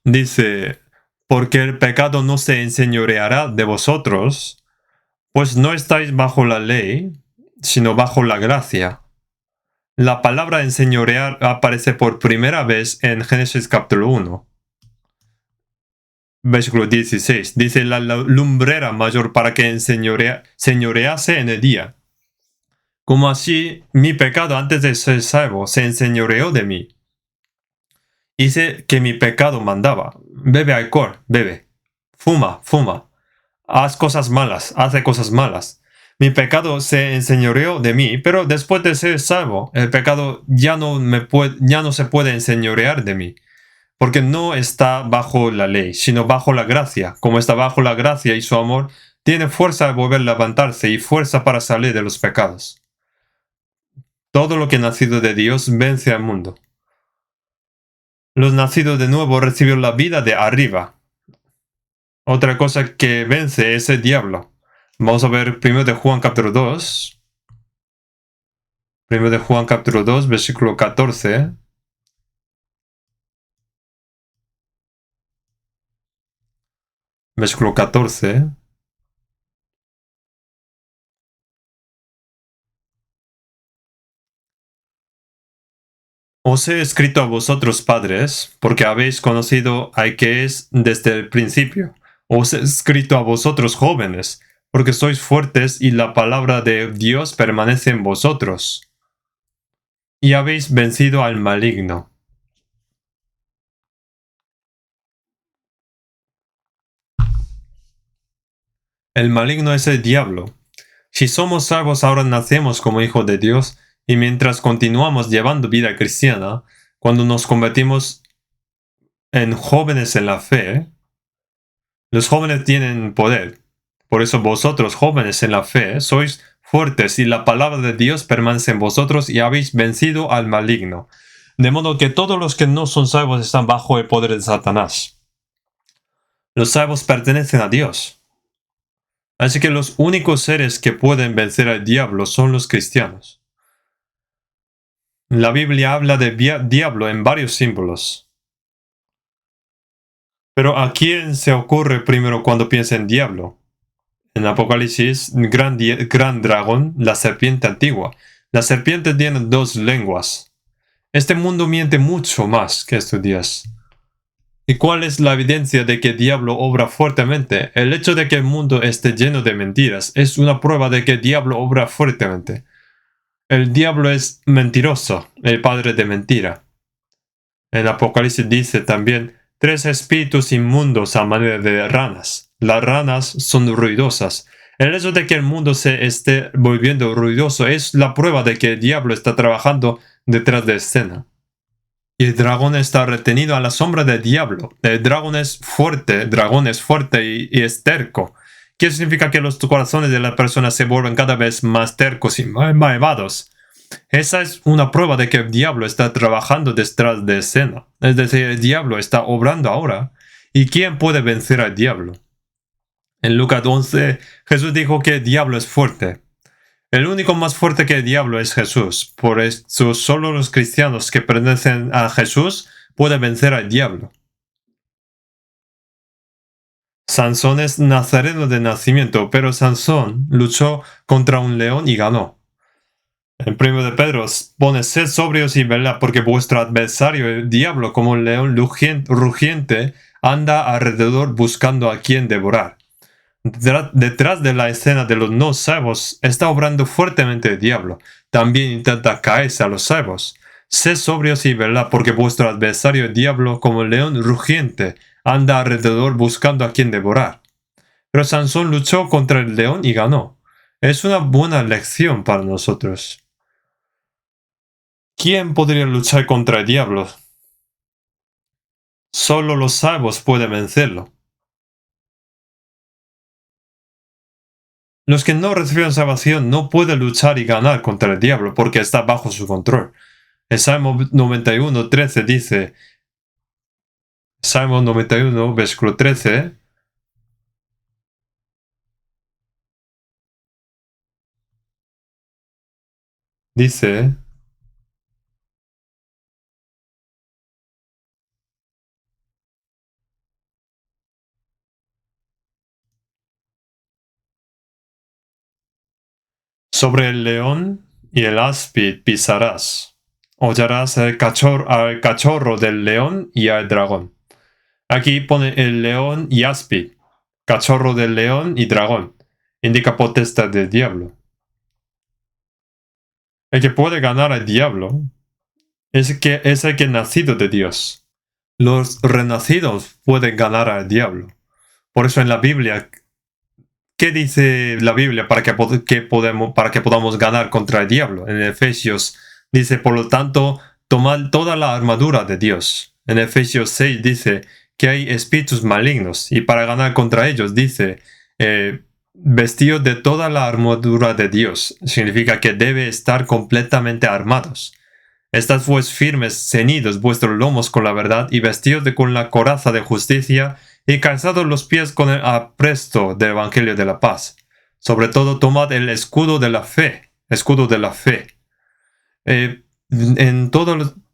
Dice, porque el pecado no se enseñoreará de vosotros, pues no estáis bajo la ley, sino bajo la gracia. La palabra enseñorear aparece por primera vez en Génesis capítulo 1. Versículo 16. Dice la lumbrera mayor para que señorease en el día. Como así mi pecado antes de ser salvo se enseñoreó de mí. Hice que mi pecado mandaba. Bebe alcohol, bebe. Fuma, fuma. Hace cosas malas. Mi pecado se enseñoreó de mí, pero después de ser salvo, el pecado ya no se puede enseñorear de mí, porque no está bajo la ley, sino bajo la gracia. Como está bajo la gracia y su amor, tiene fuerza de volver a levantarse y fuerza para salir de los pecados. Todo lo que nacido de Dios vence al mundo. Los nacidos de nuevo recibieron la vida de arriba. Otra cosa que vence es el diablo. Vamos a ver 1 de Juan capítulo 2. 1 de Juan capítulo 2, versículo 14. Versículo 14. Os he escrito a vosotros, padres, porque habéis conocido al que es desde el principio. Os he escrito a vosotros, jóvenes, porque sois fuertes y la palabra de Dios permanece en vosotros. Y habéis vencido al maligno. El maligno es el diablo. Si somos salvos ahora nacemos como hijos de Dios, y mientras continuamos llevando vida cristiana, cuando nos convertimos en jóvenes en la fe, los jóvenes tienen poder. Por eso vosotros, jóvenes en la fe, sois fuertes y la palabra de Dios permanece en vosotros y habéis vencido al maligno. De modo que todos los que no son salvos están bajo el poder de Satanás. Los salvos pertenecen a Dios. Así que los únicos seres que pueden vencer al diablo son los cristianos. La Biblia habla de diablo en varios símbolos. Pero ¿a quién se ocurre primero cuando piensa en diablo? En Apocalipsis, gran dragón, la serpiente antigua. La serpiente tiene 2 lenguas. Este mundo miente mucho más que estos días. ¿Y cuál es la evidencia de que el diablo obra fuertemente? El hecho de que el mundo esté lleno de mentiras es una prueba de que el diablo obra fuertemente. El diablo es mentiroso, el padre de mentira. En Apocalipsis dice también, 3 espíritus inmundos a manera de ranas. Las ranas son ruidosas. El hecho de que el mundo se esté volviendo ruidoso es la prueba de que el diablo está trabajando detrás de escena. Y el dragón está retenido a la sombra del diablo. El dragón es fuerte y es terco. ¿Qué significa que los corazones de las personas se vuelven cada vez más tercos y malvados? Esa es una prueba de que el diablo está trabajando detrás de escena. Es decir, el diablo está obrando ahora. ¿Y quién puede vencer al diablo? En Lucas 11, Jesús dijo que el diablo es fuerte. El único más fuerte que el diablo es Jesús. Por eso solo los cristianos que pertenecen a Jesús pueden vencer al diablo. Sansón es nazareno de nacimiento, pero Sansón luchó contra un león y ganó. En 1 de Pedro pone: sed sobrios y velad, porque vuestro adversario, el diablo, como un león rugiente, anda alrededor buscando a quien devorar. Detrás de la escena de los no salvos está obrando fuertemente el diablo. También intenta caerse a los salvos. Sed sobrios y velad, porque vuestro adversario, el diablo, como un león rugiente, anda alrededor buscando a quien devorar. Pero Sansón luchó contra el león y ganó. Es una buena lección para nosotros. ¿Quién podría luchar contra el diablo? Solo los salvos pueden vencerlo. Los que no reciben salvación no pueden luchar y ganar contra el diablo porque está bajo su control. El Salmo 91:13 dice, Salmo 91, versículo 13, dice, sobre el león y el áspid pisarás. Hollarás al cachorro del león y al dragón. Aquí pone el león y áspid, cachorro del león y dragón. Indica potestad del diablo. El que puede ganar al diablo es el que es nacido de Dios. Los renacidos pueden ganar al diablo. Por eso en la Biblia, ¿qué dice la Biblia para que podamos ganar contra el diablo? En Efesios dice, por lo tanto, tomad toda la armadura de Dios. En Efesios 6 dice que hay espíritus malignos y para ganar contra ellos dice, vestidos de toda la armadura de Dios. Significa que debe estar completamente armados. Estad pues firmes, ceñidos vuestros lomos con la verdad y vestidos con la coraza de justicia y calzados los pies con el apresto del evangelio de la paz. Sobre todo tomad el escudo de la fe.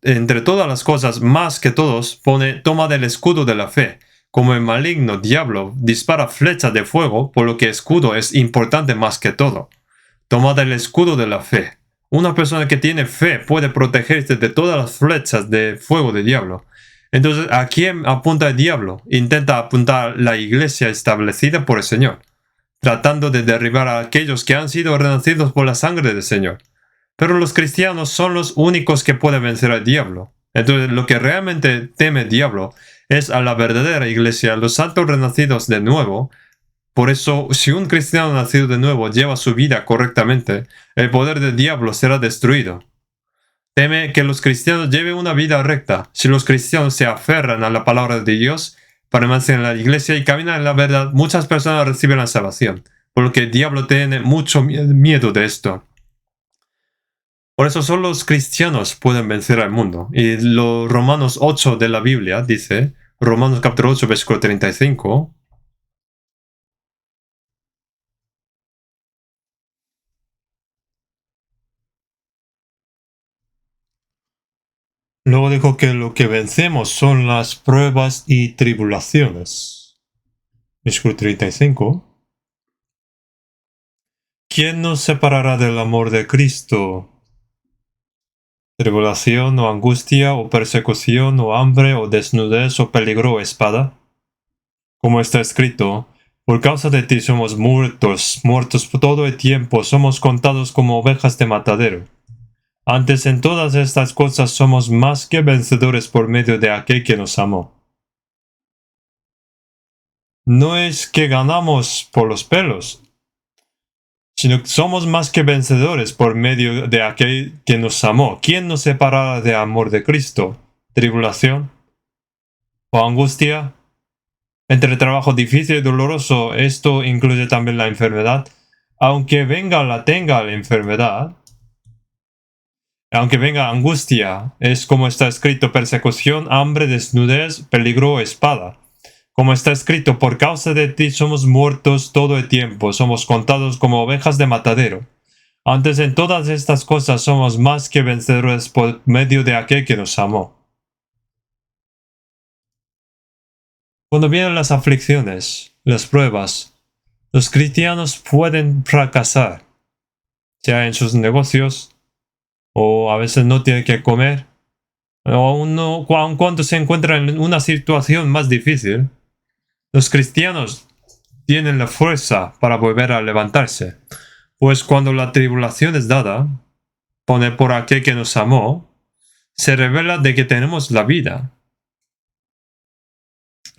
Entre todas las cosas, más que todos, pone: tomad el escudo de la fe. Como el maligno diablo dispara flechas de fuego, por lo que escudo es importante más que todo. Tomad el escudo de la fe. Una persona que tiene fe puede protegerse de todas las flechas de fuego del diablo. Entonces, ¿a quién apunta el diablo? Intenta apuntar a la iglesia establecida por el Señor, tratando de derribar a aquellos que han sido renacidos por la sangre del Señor. Pero los cristianos son los únicos que pueden vencer al diablo. Entonces, lo que realmente teme el diablo es a la verdadera iglesia, los santos renacidos de nuevo. Por eso, si un cristiano nacido de nuevo lleva su vida correctamente, el poder del diablo será destruido. Teme que los cristianos lleven una vida recta. Si los cristianos se aferran a la palabra de Dios, permanecen en la iglesia y caminan en la verdad, muchas personas reciben la salvación, por lo que el diablo tiene mucho miedo de esto. Por eso solo los cristianos pueden vencer al mundo. Y los Romanos 8 de la Biblia dice, Romanos capítulo 8, versículo 35, luego dijo que lo que vencemos son las pruebas y tribulaciones. Versículo 35. ¿Quién nos separará del amor de Cristo? tribulación o angustia o persecución o hambre o desnudez o peligro o espada. Como está escrito, por causa de ti somos muertos todo el tiempo, somos contados como ovejas de matadero. Antes en todas estas cosas somos más que vencedores por medio de aquel que nos amó. No es que ganamos por los pelos, sino que somos más que vencedores por medio de aquel que nos amó. ¿Quién nos separará del amor de Cristo? ¿Tribulación o angustia? Entre trabajo difícil y doloroso, esto incluye también la enfermedad. Aunque venga la enfermedad, aunque venga angustia, es como está escrito: persecución, hambre, desnudez, peligro o espada. Como está escrito, por causa de ti somos muertos todo el tiempo, somos contados como ovejas de matadero. Antes en todas estas cosas somos más que vencedores por medio de aquel que nos amó. Cuando vienen las aflicciones, las pruebas, los cristianos pueden fracasar, sea en sus negocios, o a veces no tienen que comer, o aun cuando se encuentran en una situación más difícil. Los cristianos tienen la fuerza para volver a levantarse, pues cuando la tribulación es dada, pone por aquel que nos amó, se revela de que tenemos la vida.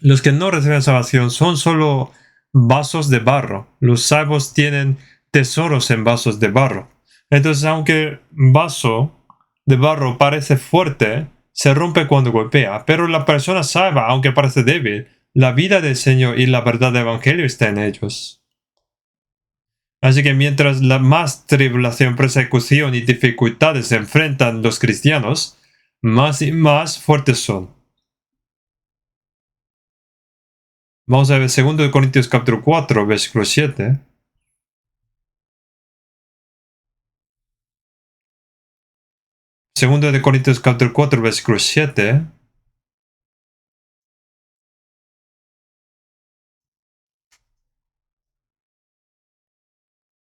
Los que no reciben salvación son solo vasos de barro. Los salvos tienen tesoros en vasos de barro. Entonces, aunque un vaso de barro parece fuerte, se rompe cuando golpea, pero la persona salva, aunque parece débil, la vida del Señor y la verdad del Evangelio está en ellos. Así que mientras la más tribulación, persecución y dificultades se enfrentan los cristianos, más y más fuertes son. Vamos a ver 2 Corintios capítulo 4, versículo 7. Segundo de Corintios capítulo 4, versículo 7.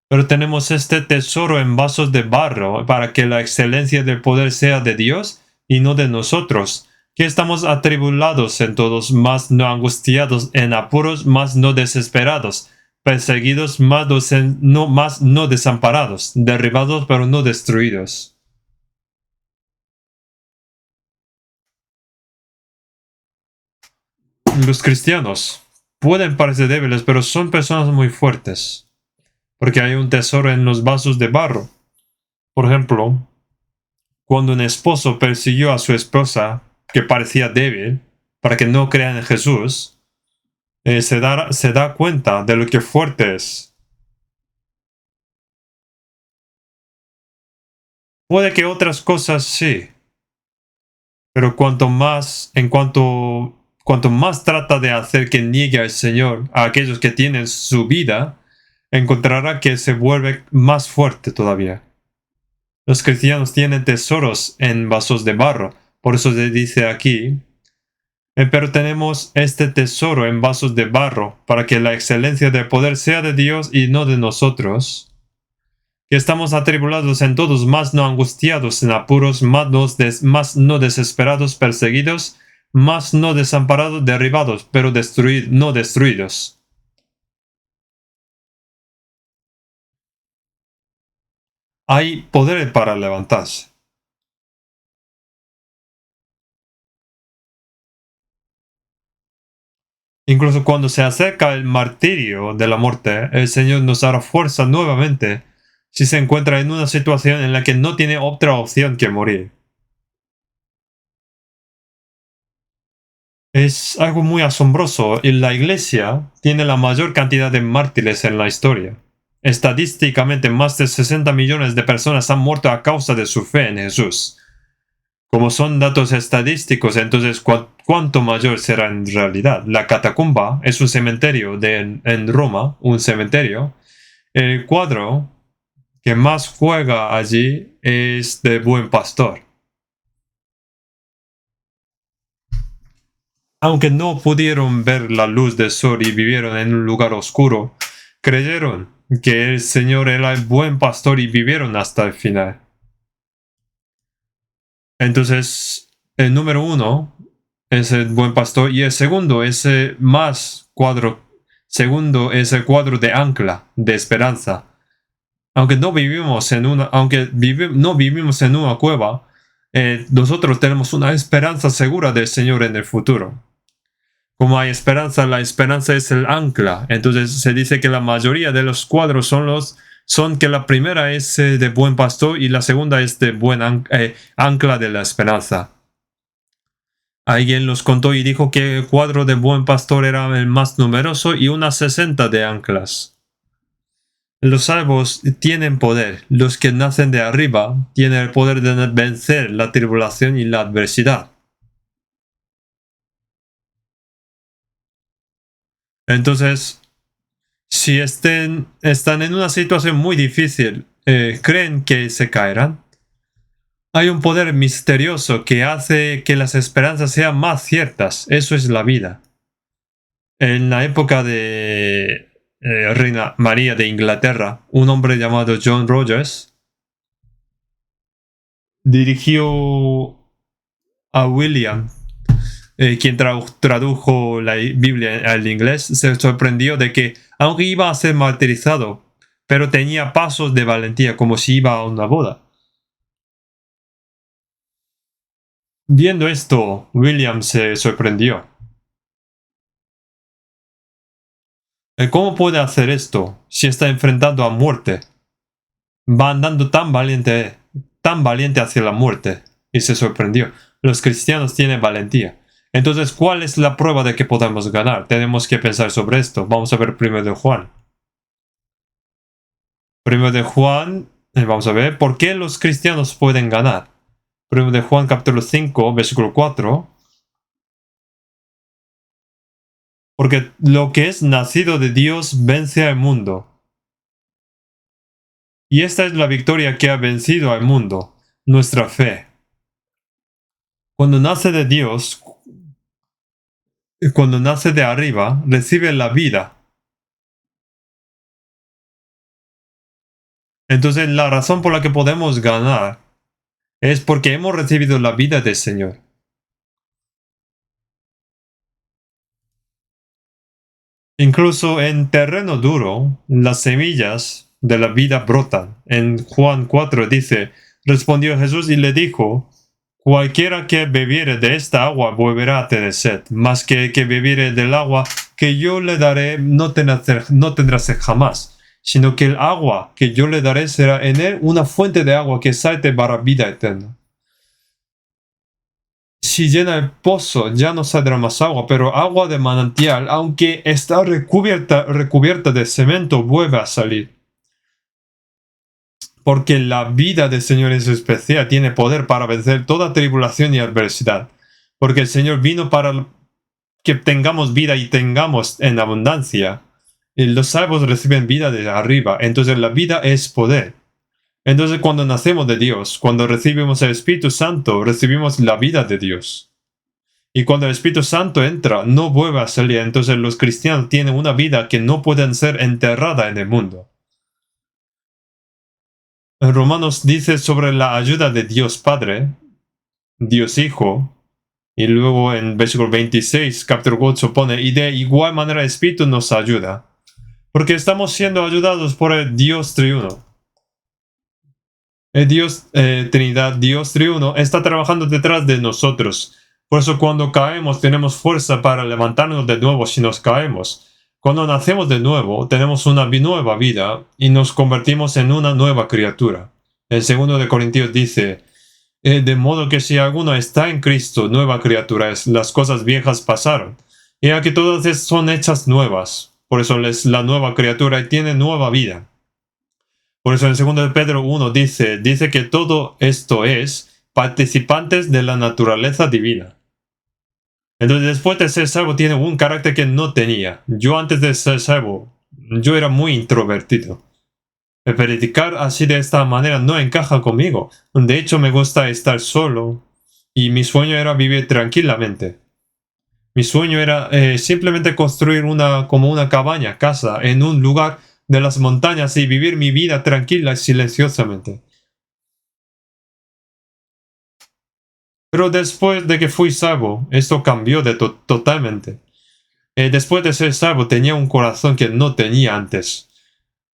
Pero tenemos este tesoro en vasos de barro para que la excelencia del poder sea de Dios y no de nosotros, que estamos atribulados en todos, mas no angustiados, en apuros, mas no desesperados, perseguidos, mas no desamparados, derribados, pero no destruidos. Los cristianos pueden parecer débiles, pero son personas muy fuertes, porque hay un tesoro en los vasos de barro. Por ejemplo, cuando un esposo persiguió a su esposa, que parecía débil, para que no crean en Jesús, se da cuenta de lo que fuerte es. Puede que otras cosas sí, pero cuanto más trata de hacer que niegue al Señor a aquellos que tienen su vida, encontrará que se vuelve más fuerte todavía. Los cristianos tienen tesoros en vasos de barro, por eso se dice aquí: pero tenemos este tesoro en vasos de barro, para que la excelencia del poder sea de Dios y no de nosotros. Que estamos atribulados en todos, mas no angustiados, en apuros, mas no desesperados, perseguidos, mas no desamparados, derribados, pero no destruidos. Hay poder para levantarse. Incluso cuando se acerca el martirio de la muerte, el Señor nos dará fuerza nuevamente si se encuentra en una situación en la que no tiene otra opción que morir. Es algo muy asombroso, y la Iglesia tiene la mayor cantidad de mártires en la historia. Estadísticamente, más de 60 millones de personas han muerto a causa de su fe en Jesús. Como son datos estadísticos, entonces ¿cuánto mayor será en realidad? La catacumba es un cementerio en Roma, un cementerio. El cuadro que más juega allí es de Buen Pastor. Aunque no pudieron ver la luz del sol y vivieron en un lugar oscuro, creyeron que el Señor era el buen pastor y vivieron hasta el final. Entonces, el número 1 es el buen pastor y el segundo es segundo es el cuadro de ancla, de esperanza. Aunque no vivimos en no vivimos en una cueva, nosotros tenemos una esperanza segura del Señor en el futuro. Como hay esperanza, la esperanza es el ancla. Entonces se dice que la mayoría de los cuadros son que la primera es de buen pastor y la segunda es de buen ancla de la esperanza. Alguien los contó y dijo que el cuadro de buen pastor era el más numeroso y unas 60 de anclas. Los salvos tienen poder. Los que nacen de arriba tienen el poder de vencer la tribulación y la adversidad. Entonces, si están en una situación muy difícil, ¿creen que se caerán? Hay un poder misterioso que hace que las esperanzas sean más ciertas. Eso es la vida. En la época de Reina María de Inglaterra, un hombre llamado John Rogers dirigió a William, quien tradujo la Biblia al inglés, se sorprendió de que, aunque iba a ser martirizado, pero tenía pasos de valentía como si iba a una boda. Viendo esto, William se sorprendió. ¿Cómo puede hacer esto si está enfrentando a muerte? Va andando tan valiente hacia la muerte. Y se sorprendió. Los cristianos tienen valentía. Entonces, ¿cuál es la prueba de que podemos ganar? Tenemos que pensar sobre esto. Vamos a ver 1 de Juan. 1 de Juan, vamos a ver, ¿por qué los cristianos pueden ganar? 1 de Juan capítulo 5, versículo 4. Porque lo que es nacido de Dios vence al mundo. Y esta es la victoria que ha vencido al mundo, nuestra fe. Cuando nace de Dios, cuando nace de arriba, recibe la vida. Entonces la razón por la que podemos ganar es porque hemos recibido la vida del Señor. Incluso en terreno duro, las semillas de la vida brotan. En Juan 4 dice, respondió Jesús y le dijo, cualquiera que bebiere de esta agua volverá a tener sed, mas que el que bebiere del agua que yo le daré no tendrá sed jamás, sino que el agua que yo le daré será en él una fuente de agua que salte para vida eterna. Si llena el pozo, ya no saldrá más agua, pero agua de manantial, aunque está recubierta de cemento, vuelve a salir. Porque la vida del Señor es especial, tiene poder para vencer toda tribulación y adversidad. Porque el Señor vino para que tengamos vida y tengamos en abundancia. Y los salvos reciben vida de arriba, entonces la vida es poder. Entonces cuando nacemos de Dios, cuando recibimos el Espíritu Santo, recibimos la vida de Dios. Y cuando el Espíritu Santo entra, no vuelve a salir. Entonces los cristianos tienen una vida que no pueden ser enterrada en el mundo. En Romanos dice sobre la ayuda de Dios Padre, Dios Hijo, y luego en versículo 26, capítulo 8 pone, y de igual manera el Espíritu nos ayuda, porque estamos siendo ayudados por el Dios triuno. El Dios Trinidad, Dios triuno, está trabajando detrás de nosotros. Por eso cuando caemos tenemos fuerza para levantarnos de nuevo si nos caemos. Cuando nacemos de nuevo tenemos una nueva vida y nos convertimos en una nueva criatura. El 2 de Corintios dice, de modo que si alguno está en Cristo, nueva criatura es, las cosas viejas pasaron. Y aquí todas son hechas nuevas. Por eso es la nueva criatura y tiene nueva vida. Por eso en 2 de Pedro 1 dice que todo esto es participantes de la naturaleza divina. Entonces después de ser salvo tiene un carácter que no tenía. Yo antes de ser salvo, yo era muy introvertido. El predicar así de esta manera no encaja conmigo. De hecho me gusta estar solo y mi sueño era vivir tranquilamente. Mi sueño era simplemente construir como una cabaña, casa, en un lugar de las montañas y vivir mi vida tranquila y silenciosamente. Pero después de que fui salvo, esto cambió totalmente. Después de ser salvo tenía un corazón que no tenía antes.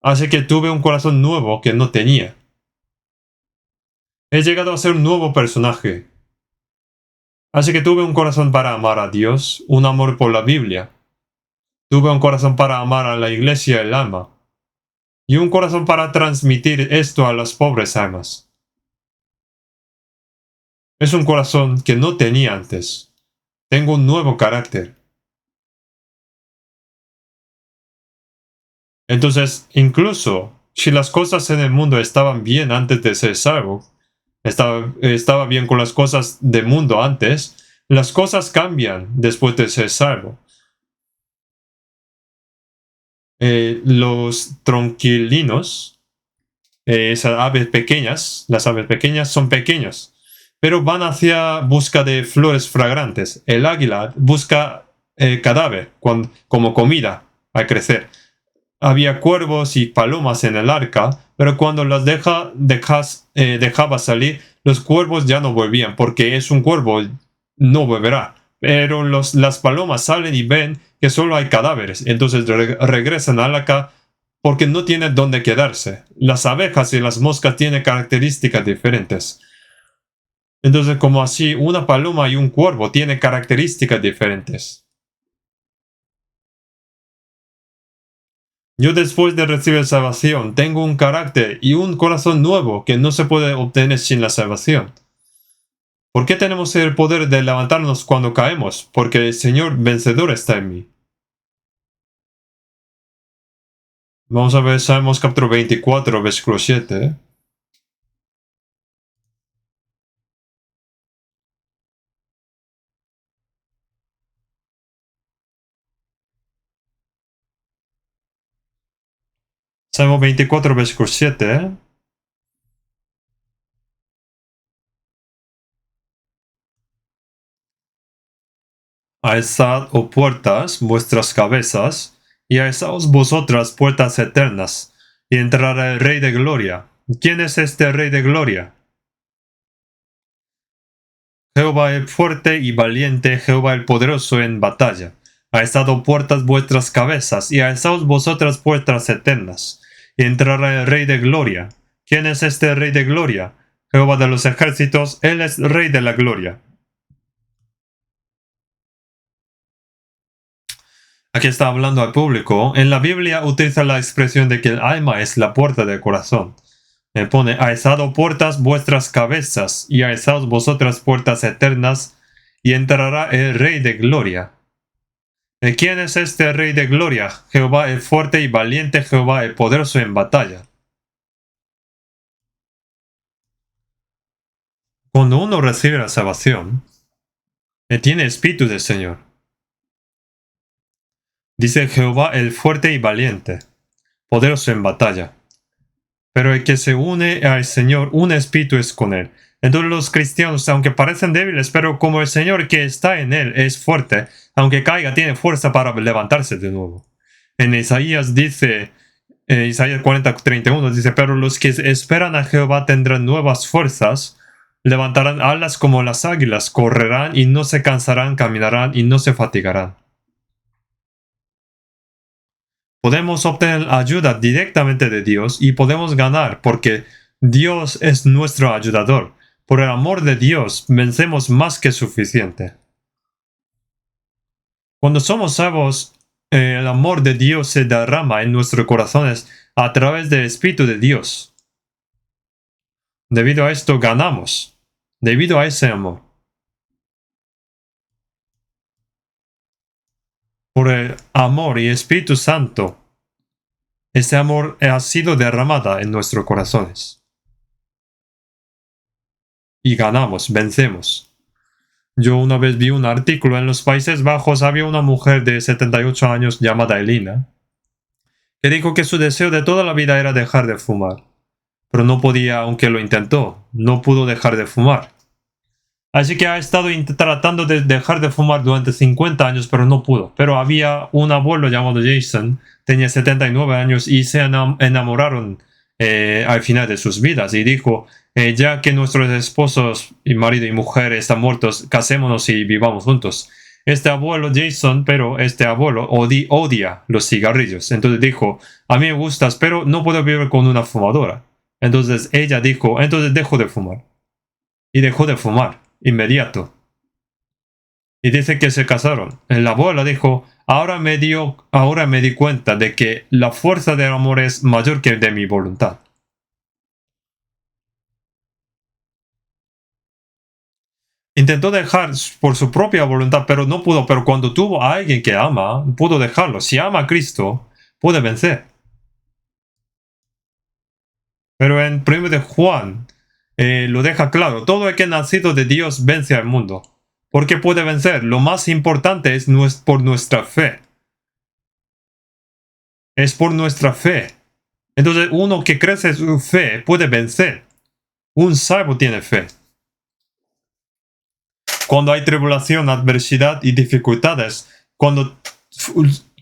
Así que tuve un corazón nuevo que no tenía. He llegado a ser un nuevo personaje. Así que tuve un corazón para amar a Dios, un amor por la Biblia. Tuve un corazón para amar a la iglesia y el alma. Y un corazón para transmitir esto a las pobres almas. Es un corazón que no tenía antes. Tengo un nuevo carácter. Entonces, incluso si las cosas en el mundo estaban bien antes de ser salvo, estaba bien con las cosas del mundo antes, las cosas cambian después de ser salvo. Los tronquilinos, esas aves pequeñas, las aves pequeñas son pequeños, pero van hacia busca de flores fragrantes. El águila busca cadáver como comida al crecer. Había cuervos y palomas en el arca, pero cuando las dejaba salir, los cuervos ya no volvían, porque es un cuervo, no volverá. Pero las palomas salen y ven que solo hay cadáveres, entonces regresan al arca porque no tienen dónde quedarse. Las abejas y las moscas tienen características diferentes. Entonces, como así, una paloma y un cuervo tienen características diferentes. Yo después de recibir salvación tengo un carácter y un corazón nuevo que no se puede obtener sin la salvación. ¿Por qué tenemos el poder de levantarnos cuando caemos? Porque el Señor vencedor está en mí. Vamos a ver Salmos capítulo 24, versículo 7. Salmo 24, versículo 7. Alzad, oh puertas, vuestras cabezas, y alzaos vosotras puertas eternas, y entrará el Rey de Gloria. ¿Quién es este Rey de Gloria? Jehová el fuerte y valiente, Jehová el poderoso en batalla. Alzad puertas vuestras cabezas, y alzaos vosotras puertas eternas, y entrará el Rey de Gloria. ¿Quién es este Rey de Gloria? Jehová de los ejércitos, Él es Rey de la Gloria. Aquí está hablando al público. En la Biblia utiliza la expresión de que el alma es la puerta del corazón. Me pone, alzad puertas vuestras cabezas, y alzaos vosotras puertas eternas, y entrará el Rey de Gloria. ¿Quién es este Rey de Gloria? Jehová el fuerte y valiente, Jehová el poderoso en batalla. Cuando uno recibe la salvación, tiene espíritu del Señor. Dice Jehová el fuerte y valiente, poderoso en batalla. Pero el que se une al Señor, un espíritu es con él. Entonces los cristianos, aunque parecen débiles, pero como el Señor que está en él es fuerte, aunque caiga, tiene fuerza para levantarse de nuevo. En Isaías dice, Isaías 40:31 dice, pero los que esperan a Jehová tendrán nuevas fuerzas, levantarán alas como las águilas, correrán y no se cansarán, caminarán y no se fatigarán. Podemos obtener ayuda directamente de Dios y podemos ganar porque Dios es nuestro ayudador. Por el amor de Dios vencemos más que suficiente. Cuando somos salvos, el amor de Dios se derrama en nuestros corazones a través del Espíritu de Dios. Debido a esto ganamos, debido a ese amor. Por el amor y Espíritu Santo, ese amor ha sido derramado en nuestros corazones. Y ganamos, vencemos. Yo una vez vi un artículo en los Países Bajos, había una mujer de 78 años llamada Elina, que dijo que su deseo de toda la vida era dejar de fumar, pero no podía, aunque lo intentó, no pudo dejar de fumar. Así que ha estado tratando de dejar de fumar durante 50 años, pero no pudo. Pero había un abuelo llamado Jason, tenía 79 años y se enamoraron al final de sus vidas. Y dijo, Ya que nuestros esposos y marido y mujer están muertos, casémonos y vivamos juntos. Este abuelo Jason, pero este abuelo odia los cigarrillos. Entonces dijo, a mí me gustas, pero no puedo vivir con una fumadora. Entonces ella dijo, entonces dejo de fumar. Y dejó de fumar, inmediato. Y dice que se casaron. La abuela dijo, ahora me di cuenta de que la fuerza del amor es mayor que de mi voluntad. Intentó dejar por su propia voluntad, pero no pudo. Pero cuando tuvo a alguien que ama, pudo dejarlo. Si ama a Cristo, puede vencer. Pero en 1 de Juan lo deja claro. Todo el que ha nacido de Dios vence al mundo. ¿Por qué puede vencer? Lo más importante es por nuestra fe. Es por nuestra fe. Entonces uno que crece en su fe puede vencer. Un salvo tiene fe. Cuando hay tribulación, adversidad y dificultades, cuando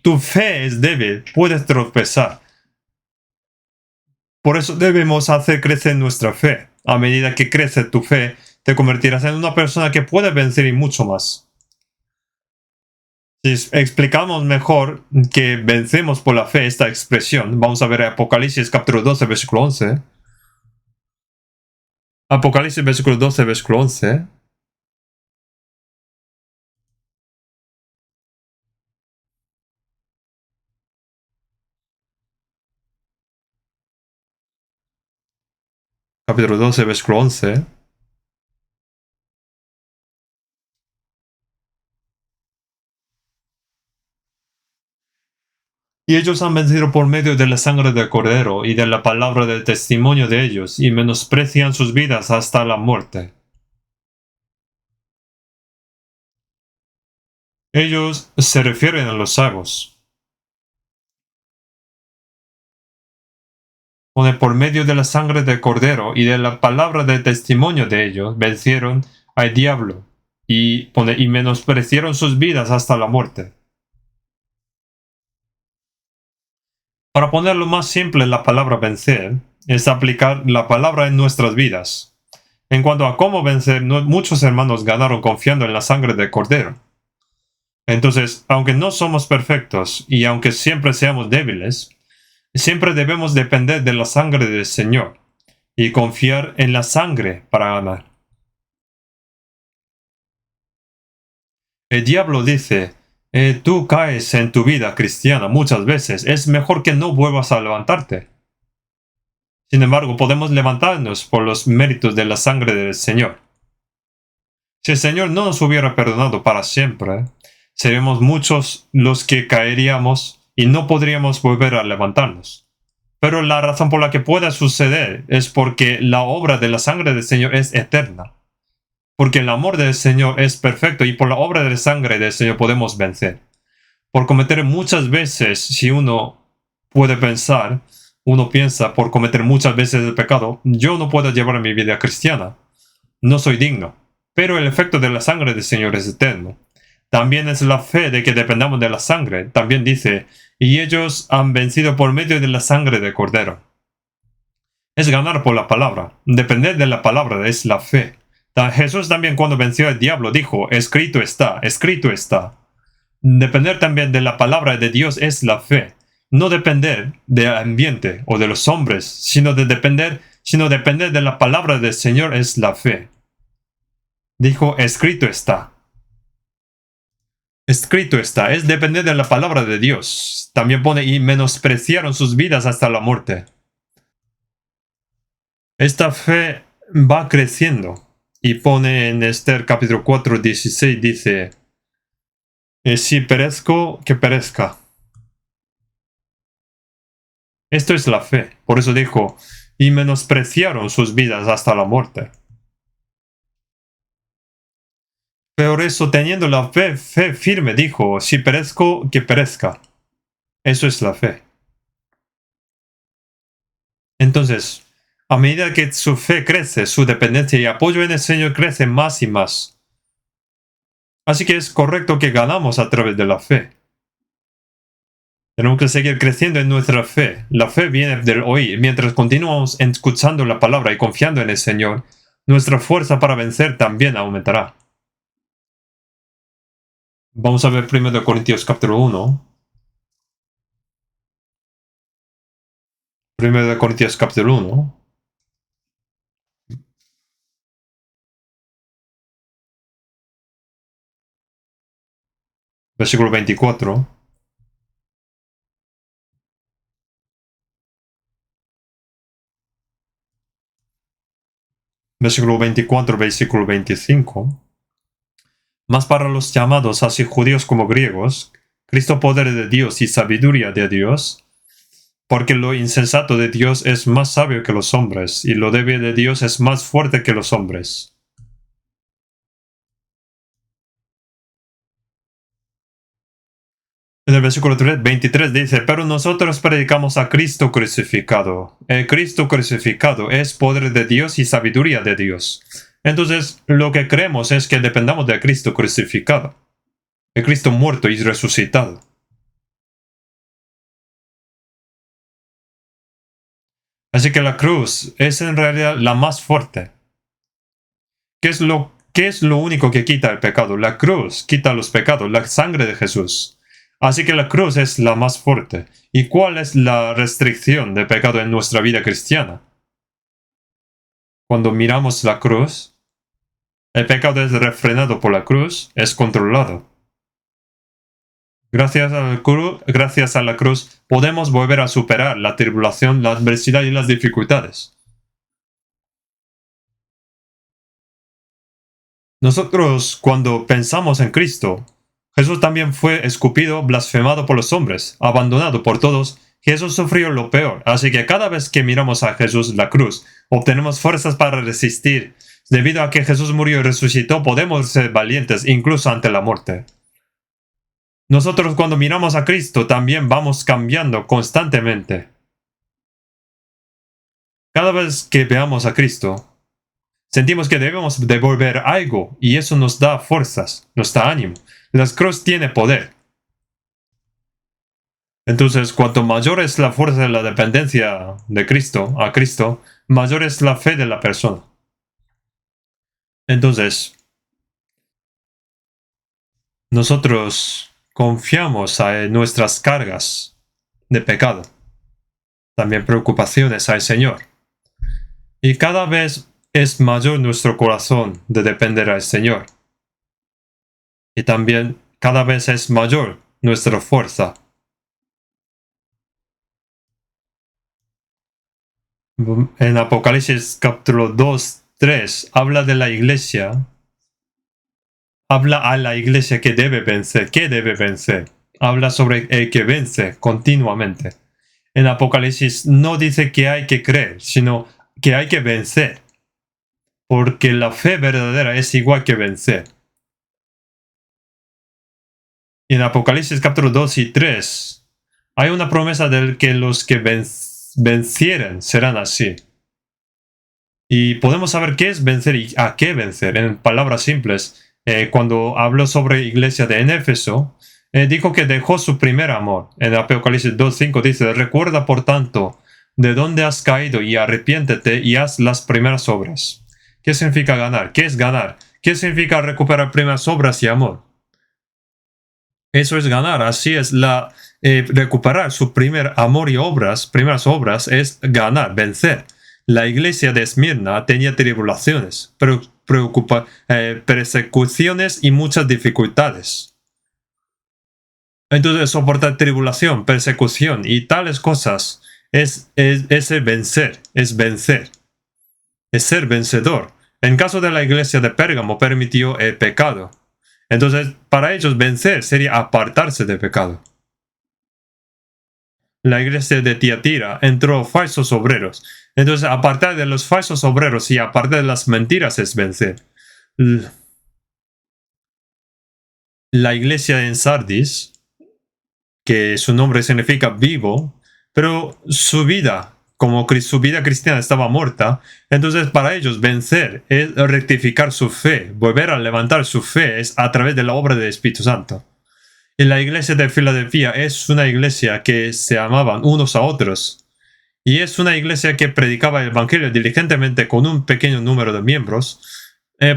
tu fe es débil, puedes tropezar. Por eso debemos hacer crecer nuestra fe. A medida que crece tu fe, te convertirás en una persona que puede vencer y mucho más. Si explicamos mejor que vencemos por la fe esta expresión, vamos a ver Apocalipsis capítulo 12, versículo 11. Apocalipsis versículo 12, versículo 11. Capítulo 12, versículo 11. Y ellos han vencido por medio de la sangre del Cordero y de la palabra del testimonio de ellos, y menosprecian sus vidas hasta la muerte. Ellos se refieren a los salvos. Por medio de la sangre del Cordero y de la palabra del testimonio de ellos, vencieron al diablo y menospreciaron sus vidas hasta la muerte. Para ponerlo más simple, la palabra vencer es aplicar la palabra en nuestras vidas. En cuanto a cómo vencer, muchos hermanos ganaron confiando en la sangre del Cordero. Entonces, aunque no somos perfectos y aunque siempre seamos débiles, siempre debemos depender de la sangre del Señor y confiar en la sangre para ganar. El diablo dice, tú caes en tu vida cristiana muchas veces, es mejor que no vuelvas a levantarte. Sin embargo, podemos levantarnos por los méritos de la sangre del Señor. Si el Señor no nos hubiera perdonado para siempre, seríamos muchos los que caeríamos y no podríamos volver a levantarnos. Pero la razón por la que pueda suceder es porque la obra de la sangre del Señor es eterna. Porque el amor del Señor es perfecto y por la obra de la sangre del Señor podemos vencer. Por cometer muchas veces, si uno puede pensar, uno piensa por cometer muchas veces el pecado, yo no puedo llevar mi vida cristiana. No soy digno. Pero el efecto de la sangre del Señor es eterno. También es la fe de que dependamos de la sangre. También dice, y ellos han vencido por medio de la sangre del Cordero. Es ganar por la palabra. Depender de la palabra es la fe. Jesús también cuando venció al diablo dijo, escrito está, escrito está. Depender también de la palabra de Dios es la fe. No depender del ambiente o de los hombres, sino depender de la palabra del Señor es la fe. Dijo, escrito está. Escrito está, es depender de la palabra de Dios. También pone, y menospreciaron sus vidas hasta la muerte. Esta fe va creciendo. Y pone en Esther capítulo 4, 16, dice, si perezco, que perezca. Esto es la fe. Por eso dijo, y menospreciaron sus vidas hasta la muerte. Por eso, teniendo la fe firme, dijo, si perezco, que perezca. Eso es la fe. Entonces, a medida que su fe crece, su dependencia y apoyo en el Señor crece más y más. Así que es correcto que ganamos a través de la fe. Tenemos que seguir creciendo en nuestra fe. La fe viene del oír. Mientras continuamos escuchando la palabra y confiando en el Señor, nuestra fuerza para vencer también aumentará. Vamos a ver 1 Corintios capítulo 1. 1 Corintios capítulo 1. Versículo 24. Versículo 24, versículo 25. Mas para los llamados, así judíos como griegos, Cristo poder de Dios y sabiduría de Dios, porque lo insensato de Dios es más sabio que los hombres, y lo débil de Dios es más fuerte que los hombres. En el versículo 23 dice, pero nosotros predicamos a Cristo crucificado. El Cristo crucificado es poder de Dios y sabiduría de Dios. Entonces, lo que creemos es que dependamos de Cristo crucificado, de Cristo muerto y resucitado. Así que la cruz es en realidad la más fuerte. ¿Qué es lo único que quita el pecado? La cruz quita los pecados, la sangre de Jesús. Así que la cruz es la más fuerte. ¿Y cuál es la restricción de pecado en nuestra vida cristiana? Cuando miramos la cruz, el pecado es refrenado por la cruz, es controlado. Gracias a la cruz podemos volver a superar la tribulación, la adversidad y las dificultades. Nosotros, cuando pensamos en Cristo, Jesús también fue escupido, blasfemado por los hombres, abandonado por todos. Jesús sufrió lo peor, así que cada vez que miramos a Jesús la cruz, obtenemos fuerzas para resistir. Debido a que Jesús murió y resucitó, podemos ser valientes incluso ante la muerte. Nosotros cuando miramos a Cristo también vamos cambiando constantemente. Cada vez que veamos a Cristo, sentimos que debemos devolver algo y eso nos da fuerzas, nos da ánimo. La cruz tiene poder. Entonces, cuanto mayor es la fuerza de la dependencia de Cristo, a Cristo, mayor es la fe de la persona. Entonces, nosotros confiamos en nuestras cargas de pecado, también preocupaciones al Señor. Y cada vez es mayor nuestro corazón de depender al Señor. Y también cada vez es mayor nuestra fuerza. En Apocalipsis capítulo 2, 3 habla de la iglesia. Habla a la iglesia que debe vencer. ¿Qué debe vencer? Habla sobre el que vence continuamente. En Apocalipsis no dice que hay que creer, sino que hay que vencer. Porque la fe verdadera es igual que vencer. Y en Apocalipsis capítulo 2 y 3 hay una promesa de que los que vencieren serán así. Y podemos saber qué es vencer y a qué vencer. En palabras simples, cuando habló sobre iglesia de Éfeso, dijo que dejó su primer amor. En Apocalipsis 2.5 dice, recuerda por tanto de dónde has caído y arrepiéntete y haz las primeras obras. ¿Qué significa ganar? ¿Qué es ganar? ¿Qué significa recuperar primeras obras y amor? Eso es ganar, así es recuperar su primer amor y primeras obras es ganar, vencer. La iglesia de Esmirna tenía tribulaciones, persecuciones y muchas dificultades. Entonces soportar tribulación, persecución y tales cosas es vencer, es vencer, es ser vencedor. En caso de la iglesia de Pérgamo permitió el pecado. Entonces, para ellos vencer sería apartarse del pecado. La iglesia de Tiatira entró falsos obreros. Entonces, apartar de los falsos obreros y apartar de las mentiras es vencer. La iglesia en Sardis, que su nombre significa vivo, pero su vida cristiana estaba muerta, entonces para ellos vencer es rectificar su fe, volver a levantar su fe es a través de la obra del Espíritu Santo. Y la iglesia de Filadelfia es una iglesia que se amaban unos a otros. Y es una iglesia que predicaba el Evangelio diligentemente con un pequeño número de miembros.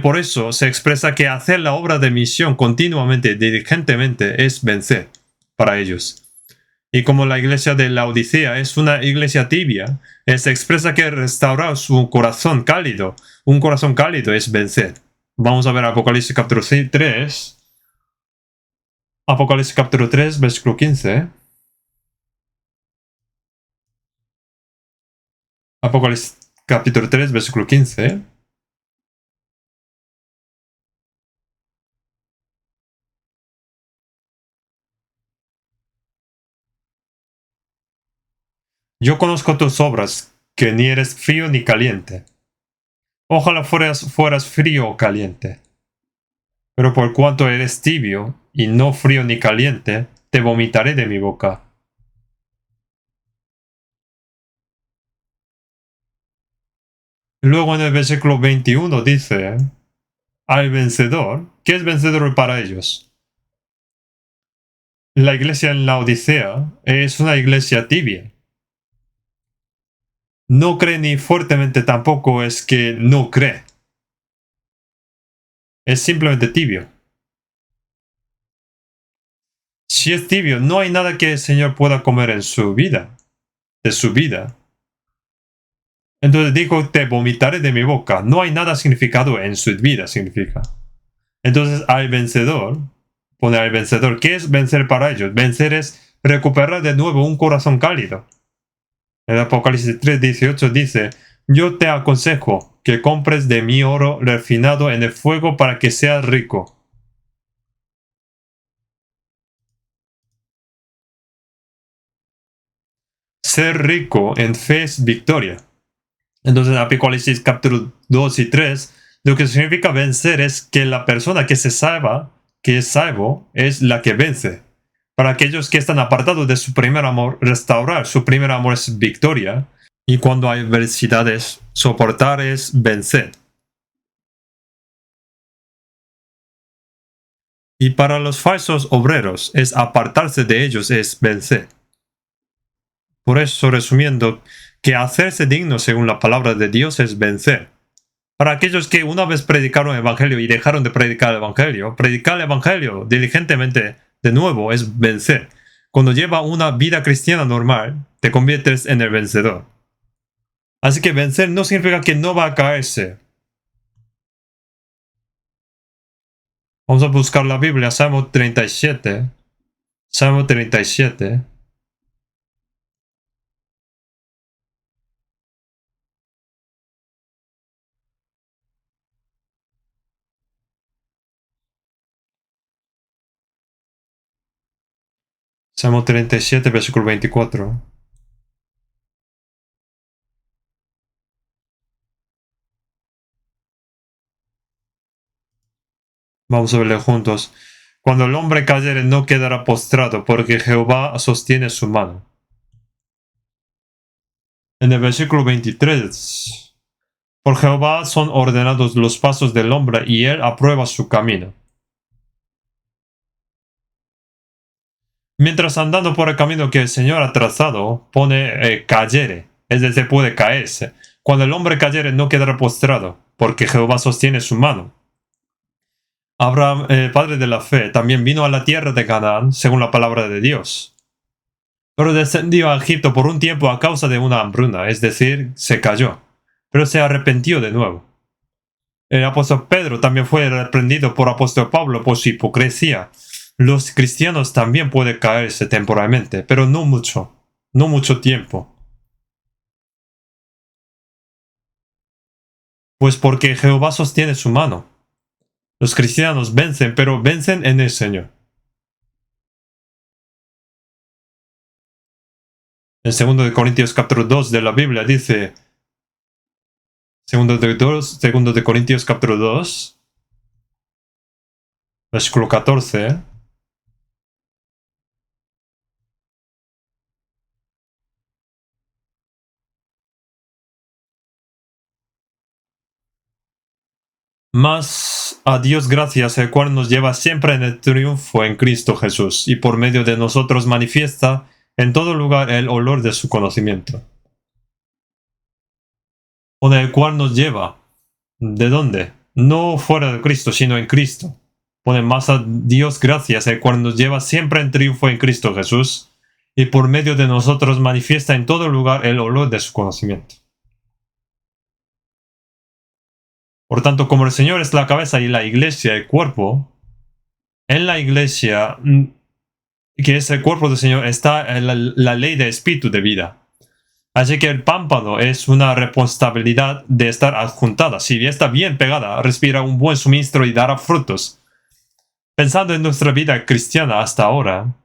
Por eso se expresa que hacer la obra de misión continuamente, diligentemente, es vencer para ellos. Y como la iglesia de la Odisea es una iglesia tibia, se expresa que restaurar su corazón cálido. Un corazón cálido es vencer. Vamos a ver Apocalipsis capítulo 3. Apocalipsis capítulo 3, versículo 15. Apocalipsis capítulo 3, versículo 15. Yo conozco tus obras, que ni eres frío ni caliente. Ojalá fueras frío o caliente. Pero por cuanto eres tibio, y no frío ni caliente, te vomitaré de mi boca. Luego en el versículo 21 dice, al vencedor, ¿qué es vencedor para ellos? La iglesia en la Odisea es una iglesia tibia. No cree ni fuertemente tampoco es que no cree. Es simplemente tibio. Si es tibio, no hay nada que el Señor pueda comer en su vida, de su vida. Entonces dijo, te vomitaré de mi boca. No hay nada significado en su vida, significa. Entonces al vencedor, pone al vencedor, ¿qué es vencer para ellos? Vencer es recuperar de nuevo un corazón cálido. El Apocalipsis 3:18 dice, yo te aconsejo que compres de mi oro refinado en el fuego para que seas rico. Ser rico en fe es victoria. Entonces, Apocalipsis capítulo 2 y 3, lo que significa vencer es que la persona que se salva, que es salvo, es la que vence. Para aquellos que están apartados de su primer amor, restaurar su primer amor es victoria. Y cuando hay adversidades, soportar es vencer. Y para los falsos obreros, es apartarse de ellos es vencer. Por eso, resumiendo, que hacerse digno según la palabra de Dios es vencer. Para aquellos que una vez predicaron el Evangelio y dejaron de predicar el Evangelio diligentemente de nuevo es vencer. Cuando lleva una vida cristiana normal, te conviertes en el vencedor. Así que vencer no significa que no va a caerse. Vamos a buscar la Biblia, Salmo 37. Salmo 37. Salmo 37, versículo 24. Vamos a verlo juntos. Cuando el hombre cayere no quedará postrado, porque Jehová sostiene su mano. En el versículo 23. Por Jehová son ordenados los pasos del hombre, y él aprueba su camino. Mientras andando por el camino que el Señor ha trazado, pone cayere, es decir, puede caerse. Cuando el hombre cayere no quedará postrado, porque Jehová sostiene su mano. Abraham, padre de la fe, también vino a la tierra de Canaán, según la palabra de Dios. Pero descendió a Egipto por un tiempo a causa de una hambruna, es decir, se cayó, pero se arrepintió de nuevo. El apóstol Pedro también fue reprendido por apóstol Pablo por su hipocresía. Los cristianos también pueden caerse temporalmente, pero no mucho, no mucho tiempo. Pues porque Jehová sostiene su mano. Los cristianos vencen, pero vencen en el Señor. En 2 Corintios capítulo 2 de la Biblia dice, 2 de Corintios capítulo 2, versículo 14, Mas a Dios gracias, el cual nos lleva siempre en el triunfo en Cristo Jesús, y por medio de nosotros manifiesta en todo lugar el olor de su conocimiento. O del cual nos lleva. ¿De dónde? No fuera de Cristo, sino en Cristo. Pone más a Dios gracias, el cual nos lleva siempre en triunfo en Cristo Jesús, y por medio de nosotros manifiesta en todo lugar el olor de su conocimiento. Por tanto, como el Señor es la cabeza y la iglesia el cuerpo, en la iglesia, que es el cuerpo del Señor, está la ley de espíritu de vida. Así que el pámpano es una responsabilidad de estar adjuntada. Si bien está bien pegada, respira un buen suministro y dará frutos. Pensando en nuestra vida cristiana hasta ahora,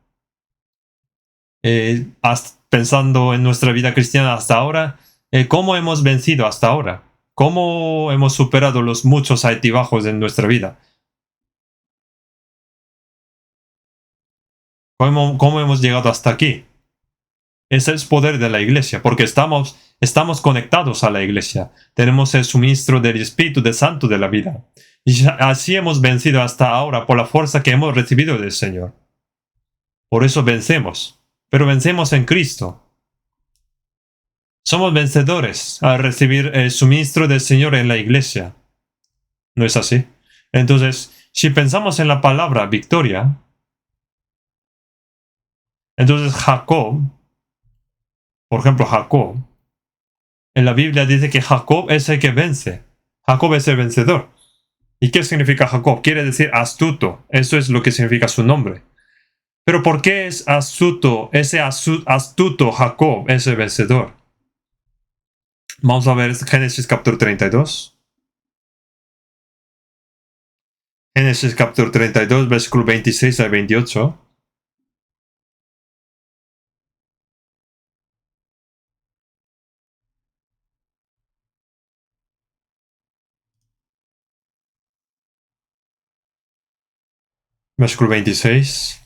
¿cómo hemos vencido hasta ahora? ¿Cómo hemos superado los muchos altibajos en nuestra vida? ¿Cómo hemos llegado hasta aquí? Ese es el poder de la iglesia, porque estamos conectados a la iglesia. Tenemos el suministro del Espíritu de Santo de la vida. Y así hemos vencido hasta ahora por la fuerza que hemos recibido del Señor. Por eso vencemos, pero vencemos en Cristo. Somos vencedores al recibir el suministro del Señor en la iglesia. ¿No es así? Entonces, si pensamos en la palabra victoria, entonces Jacob, por ejemplo Jacob, en la Biblia dice que Jacob es el que vence. Jacob es el vencedor. ¿Y qué significa Jacob? Quiere decir astuto. Eso es lo que significa su nombre. Pero ¿por qué es astuto? Ese astuto Jacob es el vencedor. Vamos a ver Génesis capítulo 32. Génesis capítulo 32, versículo 26 al 28. Versículo 26.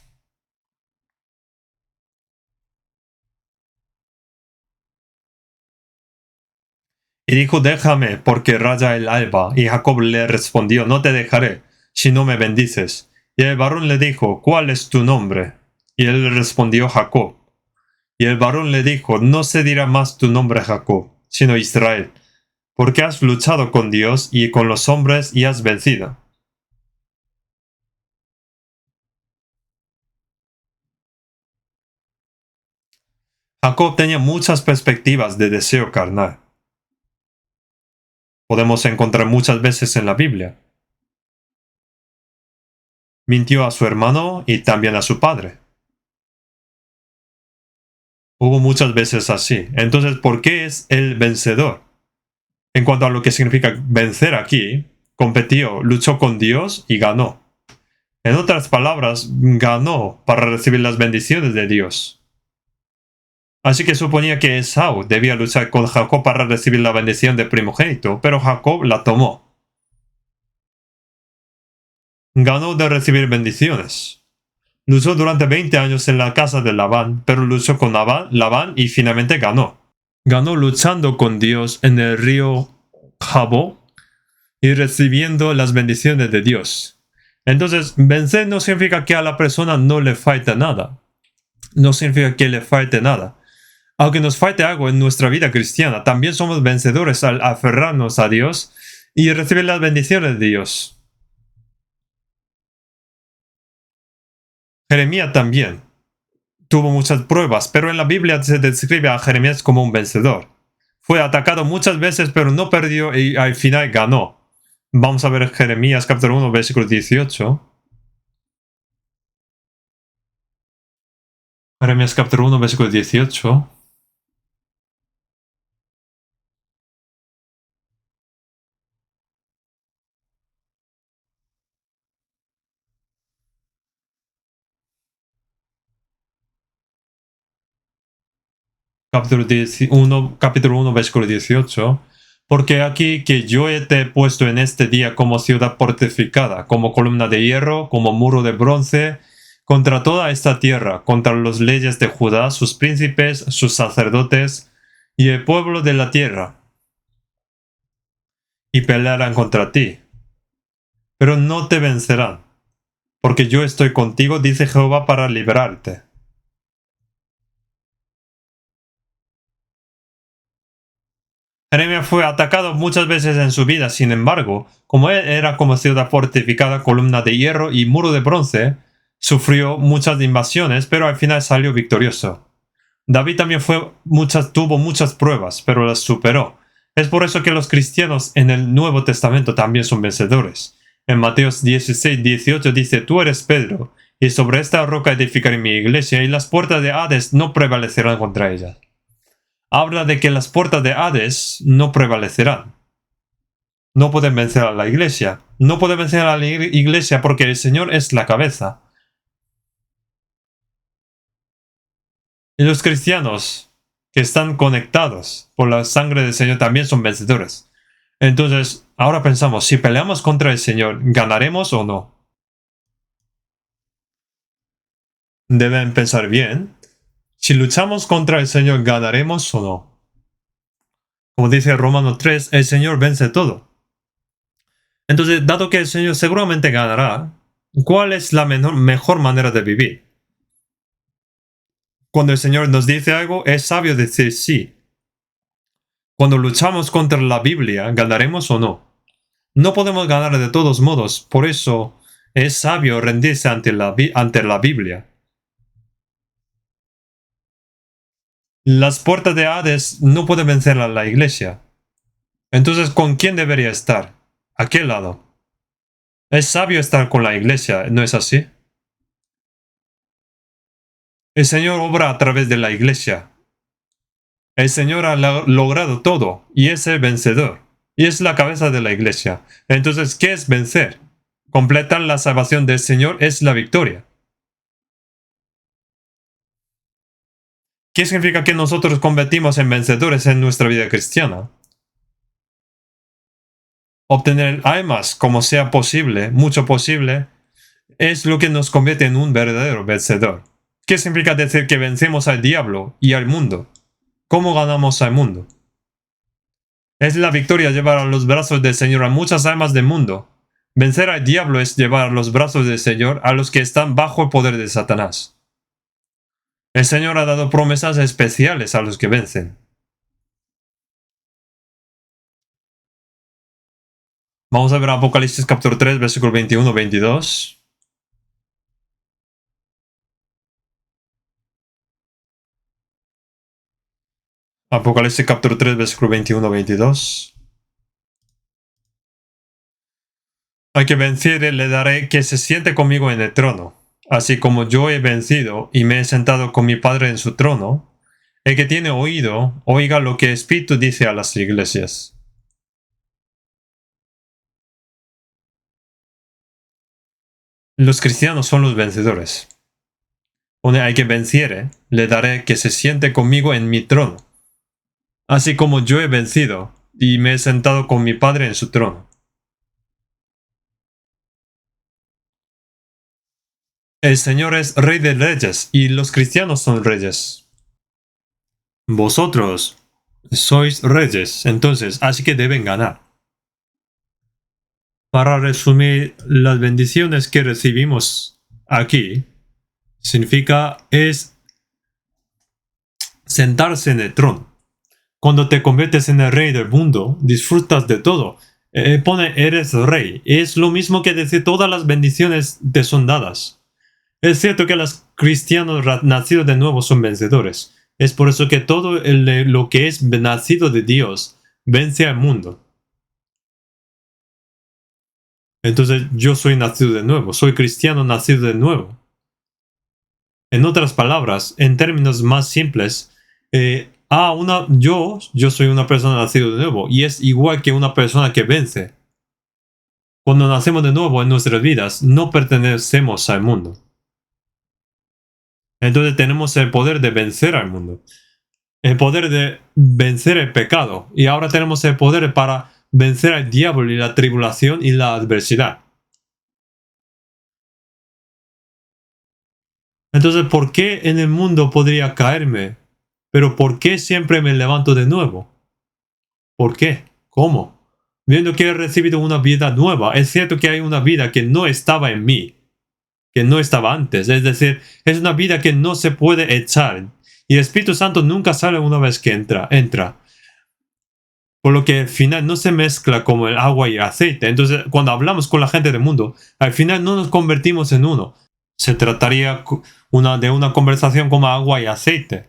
Y dijo, déjame, porque raya el alba. Y Jacob le respondió, no te dejaré, si no me bendices. Y el varón le dijo, ¿cuál es tu nombre? Y él le respondió, Jacob. Y el varón le dijo, no se dirá más tu nombre Jacob, sino Israel, porque has luchado con Dios y con los hombres y has vencido. Jacob tenía muchas perspectivas de deseo carnal. Podemos encontrar muchas veces en la Biblia. Mintió a su hermano y también a su padre. Hubo muchas veces así. Entonces, ¿por qué es el vencedor? En cuanto a lo que significa vencer aquí, competió, luchó con Dios y ganó. En otras palabras, ganó para recibir las bendiciones de Dios. Así que suponía que Esaú debía luchar con Jacob para recibir la bendición de primogénito, pero Jacob la tomó. Ganó de recibir bendiciones. Luchó durante 20 años en la casa de Labán, pero luchó con Labán y finalmente ganó. Ganó luchando con Dios en el río Jabó y recibiendo las bendiciones de Dios. Entonces, vencer no significa que a la persona no le falte nada. No significa que le falte nada. Aunque nos falte algo en nuestra vida cristiana, también somos vencedores al aferrarnos a Dios y recibir las bendiciones de Dios. Jeremías también tuvo muchas pruebas, pero en la Biblia se describe a Jeremías como un vencedor. Fue atacado muchas veces, pero no perdió y al final ganó. Vamos a ver Jeremías capítulo 1, versículo 18. Jeremías capítulo 1, versículo 18. Capítulo 1, versículo 18. Porque aquí que yo te he puesto en este día como ciudad fortificada, como columna de hierro, como muro de bronce, contra toda esta tierra, contra las leyes de Judá, sus príncipes, sus sacerdotes y el pueblo de la tierra, y pelearán contra ti. pero no te vencerán, porque yo estoy contigo, dice Jehová, para librarte. Jeremías fue atacado muchas veces en su vida, sin embargo, como él era como ciudad fortificada, columna de hierro y muro de bronce, sufrió muchas invasiones, pero al final salió victorioso. David también tuvo muchas pruebas, pero las superó. Es por eso que los cristianos en el Nuevo Testamento también son vencedores. En Mateos 16:18 dice: Tú eres Pedro, y sobre esta roca edificaré mi iglesia, y las puertas de Hades no prevalecerán contra ella. Habla de que las puertas de Hades no prevalecerán. No pueden vencer a la iglesia. No pueden vencer a la iglesia porque el Señor es la cabeza. Y los cristianos que están conectados por la sangre del Señor también son vencedores. Entonces, ahora pensamos, si peleamos contra el Señor, ¿ganaremos o no? Deben pensar bien. Si luchamos contra el Señor, ¿ganaremos o no? Como dice Romanos 3, el Señor vence todo. Entonces, dado que el Señor seguramente ganará, ¿cuál es la mejor manera de vivir? Cuando el Señor nos dice algo, es sabio decir sí. Cuando luchamos contra la Biblia, ¿ganaremos o no? No podemos ganar de todos modos, por eso es sabio rendirse ante la Biblia. Las puertas de Hades no pueden vencer a la iglesia. Entonces, ¿con quién debería estar? ¿A qué lado? Es sabio estar con la iglesia, ¿no es así? El Señor obra a través de la iglesia. El Señor ha logrado todo y es el vencedor. Y es la cabeza de la iglesia. Entonces, ¿qué es vencer? Completar la salvación del Señor es la victoria. ¿Qué significa que nosotros convertimos en vencedores en nuestra vida cristiana? Obtener almas como sea posible, mucho posible, es lo que nos convierte en un verdadero vencedor. ¿Qué significa decir que vencemos al diablo y al mundo? ¿Cómo ganamos al mundo? Es la victoria llevar a los brazos del Señor a muchas almas del mundo. Vencer al diablo es llevar a los brazos del Señor a los que están bajo el poder de Satanás. El Señor ha dado promesas especiales a los que vencen. Vamos a ver Apocalipsis capítulo 3, versículo 21-22. Apocalipsis capítulo 3, versículo 21-22. Al que venciere le daré que se siente conmigo en el trono, así como yo he vencido y me he sentado con mi Padre en su trono. El que tiene oído, oiga lo que el Espíritu dice a las iglesias. Los cristianos son los vencedores. Al que venciere, le daré que se siente conmigo en mi trono, así como yo he vencido y me he sentado con mi Padre en su trono. El Señor es Rey de reyes y los cristianos son reyes. Vosotros sois reyes, entonces, así que deben ganar. Para resumir, las bendiciones que recibimos aquí es sentarse en el trono. Cuando te conviertes en el rey del mundo, disfrutas de todo. Pone eres rey. Es lo mismo que decir todas las bendiciones te son dadas. Es cierto que los cristianos nacidos de nuevo son vencedores. Es por eso que todo lo que es nacido de Dios vence al mundo. Entonces yo soy nacido de nuevo, soy cristiano nacido de nuevo. En otras palabras, en términos más simples, yo soy una persona nacida de nuevo y es igual que una persona que vence. Cuando nacemos de nuevo en nuestras vidas, no pertenecemos al mundo. Entonces tenemos el poder de vencer al mundo, el poder de vencer el pecado y ahora tenemos el poder para vencer al diablo y la tribulación y la adversidad. Entonces, ¿por qué en el mundo podría caerme? Pero ¿por qué siempre me levanto de nuevo? ¿Por qué? ¿Cómo? viendo que he recibido una vida nueva, es cierto que hay una vida que no estaba en mí, que no estaba antes. Es decir, es una vida que no se puede echar. Y el Espíritu Santo nunca sale una vez que entra. Por lo que al final no se mezcla como el agua y el aceite. Entonces, cuando hablamos con la gente del mundo, al final no nos convertimos en uno. Se trataría de una conversación como agua y aceite.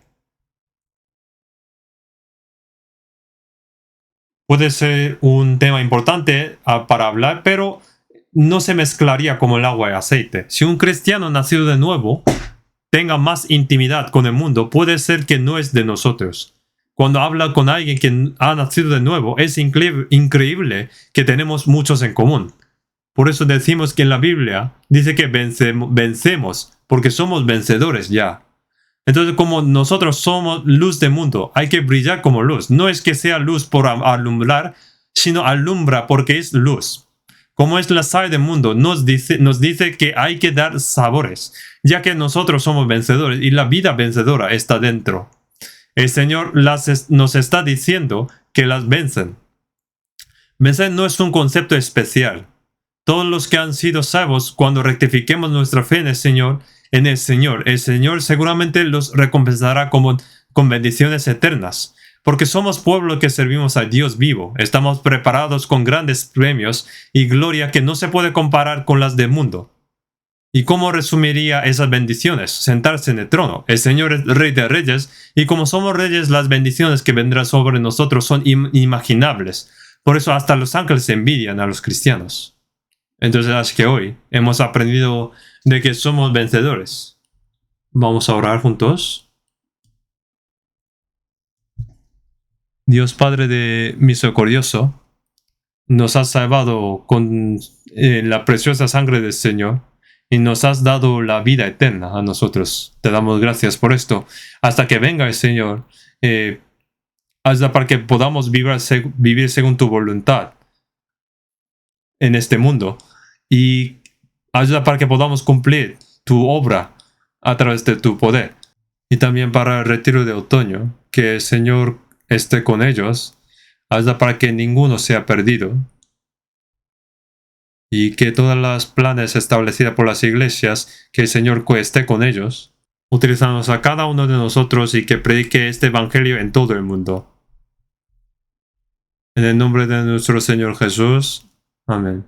Puede ser un tema importante para hablar, pero no se mezclaría como el agua y el aceite. Si un cristiano nacido de nuevo tenga más intimidad con el mundo, puede ser que no es de nosotros. Cuando habla con alguien que ha nacido de nuevo, es increíble que tenemos muchos en común. Por eso decimos que en la Biblia dice que vencemos, porque somos vencedores ya. Entonces, como nosotros somos luz del mundo, hay que brillar como luz. No es que sea luz por alumbrar, sino alumbra porque es luz. Como es la sal del mundo, nos dice que hay que dar sabores, ya que nosotros somos vencedores y la vida vencedora está dentro. El Señor nos está diciendo que las vencen. Vencer no es un concepto especial. Todos los que han sido salvos, cuando rectifiquemos nuestra fe en el Señor seguramente los recompensará con bendiciones eternas. Porque somos pueblo que servimos a Dios vivo. Estamos preparados con grandes premios y gloria que no se puede comparar con las del mundo. ¿Y cómo resumiría esas bendiciones? Sentarse en el trono. El Señor es Rey de Reyes, y como somos reyes, las bendiciones que vendrán sobre nosotros son inimaginables. Por eso hasta los ángeles envidian a los cristianos. Entonces, así que hoy hemos aprendido de que somos vencedores. Vamos a orar juntos. Dios Padre de misericordioso, nos has salvado con la preciosa sangre del Señor y nos has dado la vida eterna a nosotros. Te damos gracias por esto. Hasta que venga el Señor, hazla para que podamos vivir según tu voluntad en este mundo, y hazla para que podamos cumplir tu obra a través de tu poder. Y también para el retiro de otoño, que el Señor esté con ellos, hazla para que ninguno sea perdido, y que todas las planes establecidas por las iglesias, que el Señor esté con ellos, utilizándonos a cada uno de nosotros y que predique este evangelio en todo el mundo. En el nombre de nuestro Señor Jesús. Amén.